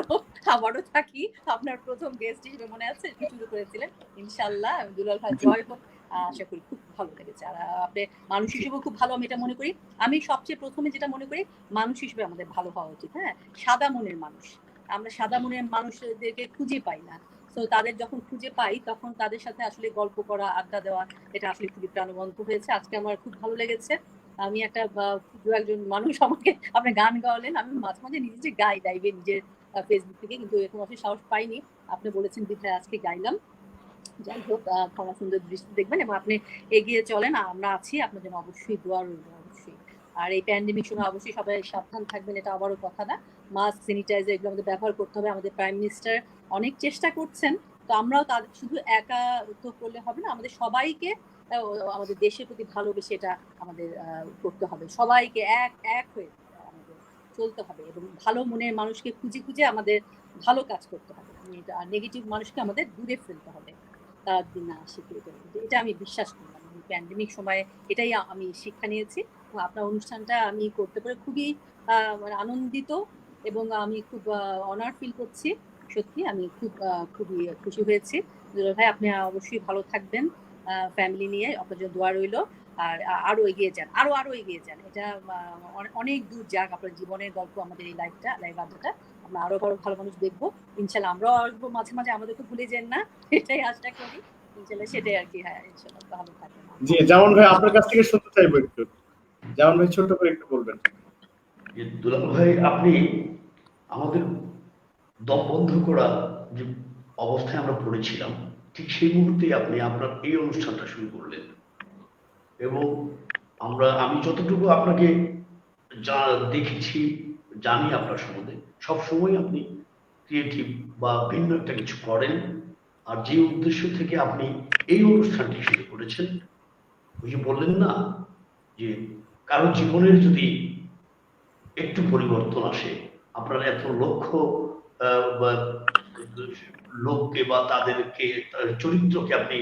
আবারও থাকি। আপনার প্রথম গেস্ট হিসেবে মনে আছে শুরু করেছিলেন, ইনশাল্লাহ দুলাল ভাই জয় হোক। আশা করি খুব ভালো লেগেছে। আর আপনি মানুষ হিসেবেও খুব ভালো, আমি এটা মনে করি। আমি সবচেয়ে প্রথমে যেটা মনে করি, মানুষ হিসেবে আমাদের ভালো হওয়া উচিত। হ্যাঁ, সাদা মনের মানুষ, আমরা সাদা মনের মানুষদেরকে খুঁজে পাই না। তো তাদের যখন খুঁজে পাই তখন তাদের সাথে আসলে গল্প করা, আড্ডা দেওয়া, এটা আসলে খুবই প্রাণবন্ত হয়েছে। আজকে আমার খুব ভালো লেগেছে। আমি একটা একজন মানুষ আমাকে আপনি গান গাওয়ালেন, আমি মাঝে মাঝে নিজে গাই লাইভে নিজের ফেসবুক থেকে, কিন্তু এরকম আসলে সাহস পাইনি। আপনি বলেছেন বিধায় আজকে গাইলাম। যাই হোক, ক্ষমা সুন্দর দৃষ্টি দেখবেন এবং আপনি এগিয়ে চলেন। আমরা আছি আপনার জন্য, অবশ্যই দোয়া রইল অবশ্যই। আর এই প্যান্ডেমিক সময় অবশ্যই সবাই সাবধান থাকবেন, এটা আবারও কথা না। মাস্ক, স্যানিটাইজার এগুলো আমাদের ব্যবহার করতে হবে। আমাদের প্রাইম মিনিস্টার অনেক চেষ্টা করছেন, তো আমরাও তাদের শুধু একা তো করলে হবে না, আমাদের সবাইকে আমাদের দেশের প্রতি ভালোবেসে এটা আমাদের করতে হবে। সবাইকে এক হয়ে আমাদের চলতে হবে এবং ভালো মনের মানুষকে খুঁজে খুঁজে আমাদের ভালো কাজ করতে হবে। আর নেগেটিভ মানুষকে আমাদের দূরে ফেলতে হবে। তার দিন শিখে এটা আমি বিশ্বাস করলাম প্যান্ডেমিক সময়ে, এটাই আমি শিক্ষা নিয়েছি। আপনার অনুষ্ঠানটা আমি করতে পারে খুবই মানে আনন্দিত এবং আমি খুব অনার ফিল করছি। সত্যি আমি খুবই খুশি হয়েছি। ভাই আপনি অবশ্যই ভালো থাকবেন, ফ্যামিলি নিয়ে আপনার জন্য দোয়া রইল। আর আরো এগিয়ে যান, আরো এগিয়ে যান। এটা অনেক দূর যাক আপনার জীবনের গল্প, আমাদের এই লাইভ আড্ডাটা আমরা আরো ভালো মানুষ দেখবো ইনশাল্লাহ। আমরাও আসবো মাঝে মাঝে, আমাদের তো ভুলে যান না, এটাই আশা করি ইনশাল্লাহ। সেটাই আর কি। হ্যাঁ ইনশাল্লাহ ভালো থাকবেন। জি, যেমন ভাই আপনার কাছ থেকে শুনতে চাইবো একটু, যেমন ভাই ছোট করে একটু বলবেন। দুলাল ভাই, আপনি আমাদের দম বন্ধ করা যে অবস্থায় আমরা পড়েছিলাম, ঠিক সেই মুহূর্তে আপনি আপনার এই অনুষ্ঠানটা শুরু করলেন এবং আমি যতটুকু আপনাকে দেখেছি, জানি আপনার সম্বন্ধে, সবসময় আপনি ক্রিয়েটিভ বা ভিন্ন একটা কিছু করেন। আর যে উদ্দেশ্য থেকে আপনি এই অনুষ্ঠানটি শুরু করেছেন, ওই যে বললেন না যে কারো জীবনের যদি একটু পরিবর্তন আসে, আপনার এত লক্ষ লোককে বা তাদেরকে চরিত্রকে আপনি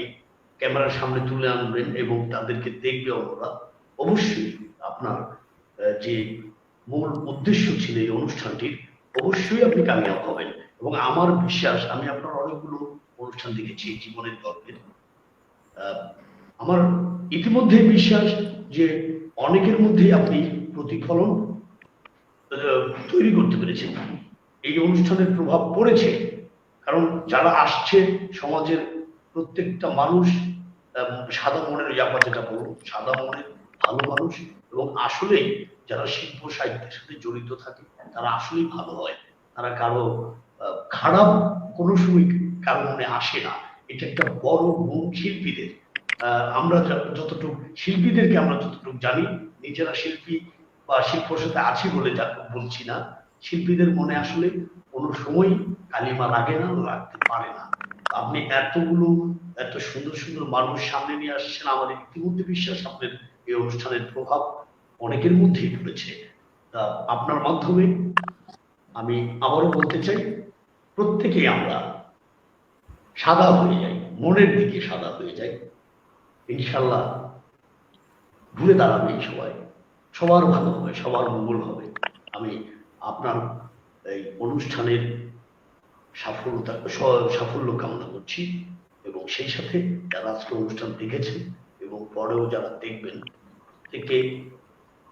ক্যামেরার সামনে তুলে আনবেন এবং তাদেরকে দেখবে ওরা, অবশ্যই আপনার যে মূল উদ্দেশ্য ছিল এই অনুষ্ঠানটির, অবশ্যই আপনি কামিয়াব হবেন। এবং আমার বিশ্বাস, আমি আপনার অনেকগুলো অনুষ্ঠান দেখেছি জীবনের গল্পের, আমার ইতিমধ্যে বিশ্বাস যে অনেকের মধ্যে আপনি প্রতিফলন তৈরি করতে পেরেছে। এই অনুষ্ঠানের প্রভাব পড়েছে, কারণ যারা আসছে সমাজের প্রত্যেকটা মানুষ সাদা মনের, ইয়াপা যেটা বলবো, সাদা মনের ভালো মানুষ, এবং আসলেই যারা শিল্প সাহিত্যের সাথে জড়িত থাকে তারা আসলেই ভালো হয়। তারা কারো খারাপ কোনো সময় কারো মনে আসে না। এটা একটা বড় গুণ শিল্পীদের। আমরা যতটুকু শিল্পীদেরকে আমরা যতটুকু জানি, নিজেরা শিল্পী বা শিল্পর সাথে আছি বলে বলছি না, শিল্পীদের মনে আসলে কোনো সময় কালিমা লাগে না, লাগতে পারে না। আপনি এত সুন্দর সুন্দর মানুষ সামনে নিয়ে আসছেন, আমাদের ইতিমধ্যে বিশ্বাস আপনার এই অনুষ্ঠানের প্রভাব অনেকের মধ্যেই পড়েছে। আপনার মাধ্যমে আমি আবারও বলতে চাই, প্রত্যেকেই আমরা সাদা হয়ে যাই, মনের দিকে সাদা হয়ে যাই, ইনশাল্লাহ ঘুরে দাঁড়াবে সবাই, সবার ভালো হবে, সবার মঙ্গল হবে। আমি আপনার এই অনুষ্ঠানের সাফল্য কামনা করছি, এবং সেই সাথে যারা আজকে অনুষ্ঠান দেখেছেন এবং পরেও যারা দেখবেন, থেকে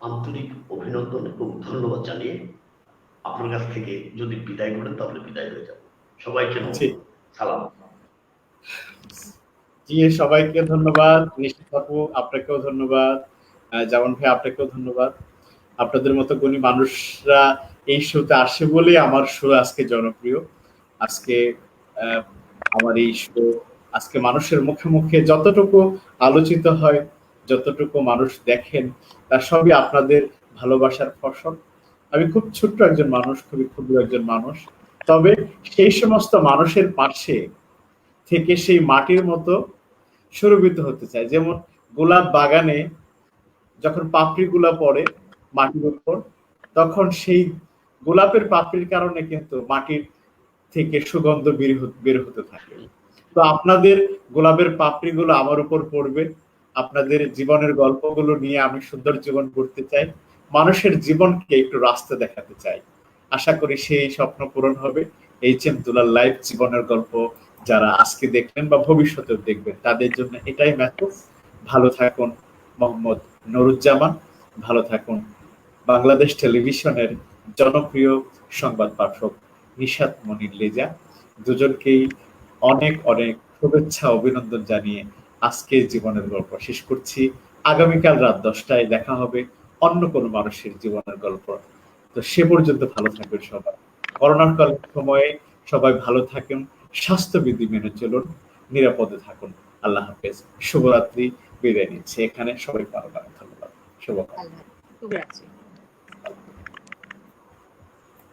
আন্তরিক অভিনন্দন এবং ধন্যবাদ জানিয়ে আপনার কাছ থেকে যদি বিদায় করেন তাহলে বিদায় হয়ে যাব। সবাইকে সালাম। জি, সবাইকে ধন্যবাদ। নিশাত আপু আপনাকেও ধন্যবাদ, জামান ভাই আপনাকেও ধন্যবাদ। আপনাদের মতো গুণী মানুষরা এই শোতে আসে বলেই আমার শো আজকে জনপ্রিয়। আজকে আমার এই শো আজকে মানুষের মুখে মুখে যতটুকু আলোচিত হয়, যতটুকু মানুষ দেখেন, তার সবই আপনাদের ভালোবাসার ফসল। আমি খুব ছোট্ট একজন মানুষ, খুবই ক্ষুদ্র একজন মানুষ, তবে সেই সমস্ত মানুষের পাশে থেকে সেই মাটির মতো সুরভিত হতে চাই। যেমন গোলাপ বাগানে যখন পাপড়িগুলা পড়ে মাটির উপর, তখন সেই গোলাপের পাপড়ির কারণে কিন্তু মাটির থেকে সুগন্ধ বের হতে থাকে। তো আপনাদের গোলাপের পাপড়িগুলো আমার উপর পড়বে, আপনাদের জীবনের গল্পগুলো নিয়ে আমি সুন্দর জীবন করতে চাই, মানুষের জীবনকে একটু রাস্তা দেখাতে চাই। আশা করি সেই স্বপ্ন পূরণ হবে। এইচ.এম. দুলাল লাইভ জীবনের গল্প যারা আজকে দেখলেন বা ভবিষ্যতেও দেখবেন, তাদের জন্য এটাই মেসেজ। ভালো থাকুন। মোহাম্মদ নুরুজ্জামান, ভালো থাকুন। বাংলাদেশ টেলিভিশনের জনপ্রিয় সংবাদ পাঠক নিশাত মনির লিজা, দুজনকেই অনেক অনেক শুভেচ্ছা অভিনন্দন জানিয়ে আজকে জীবনের গল্প শেষ করছি। আগামীকাল রাত 10টায় দেখা হবে অন্য কোনো মানুষের জীবনের গল্প। তো সে পর্যন্ত ভালো থাকবেন সবাই। করোনার কালের সময়ে সবাই ভালো থাকুন, স্বাস্থ্যবিধি মেনে চলুন, নিরাপদে থাকুন। আল্লাহ হাফেজ। শুভরাত্রি। বিদায় নিচ্ছি এখানে। সবাই ভালো থাকুন। ধন্যবাদ। শুভকামনা। শুভরাত্রি।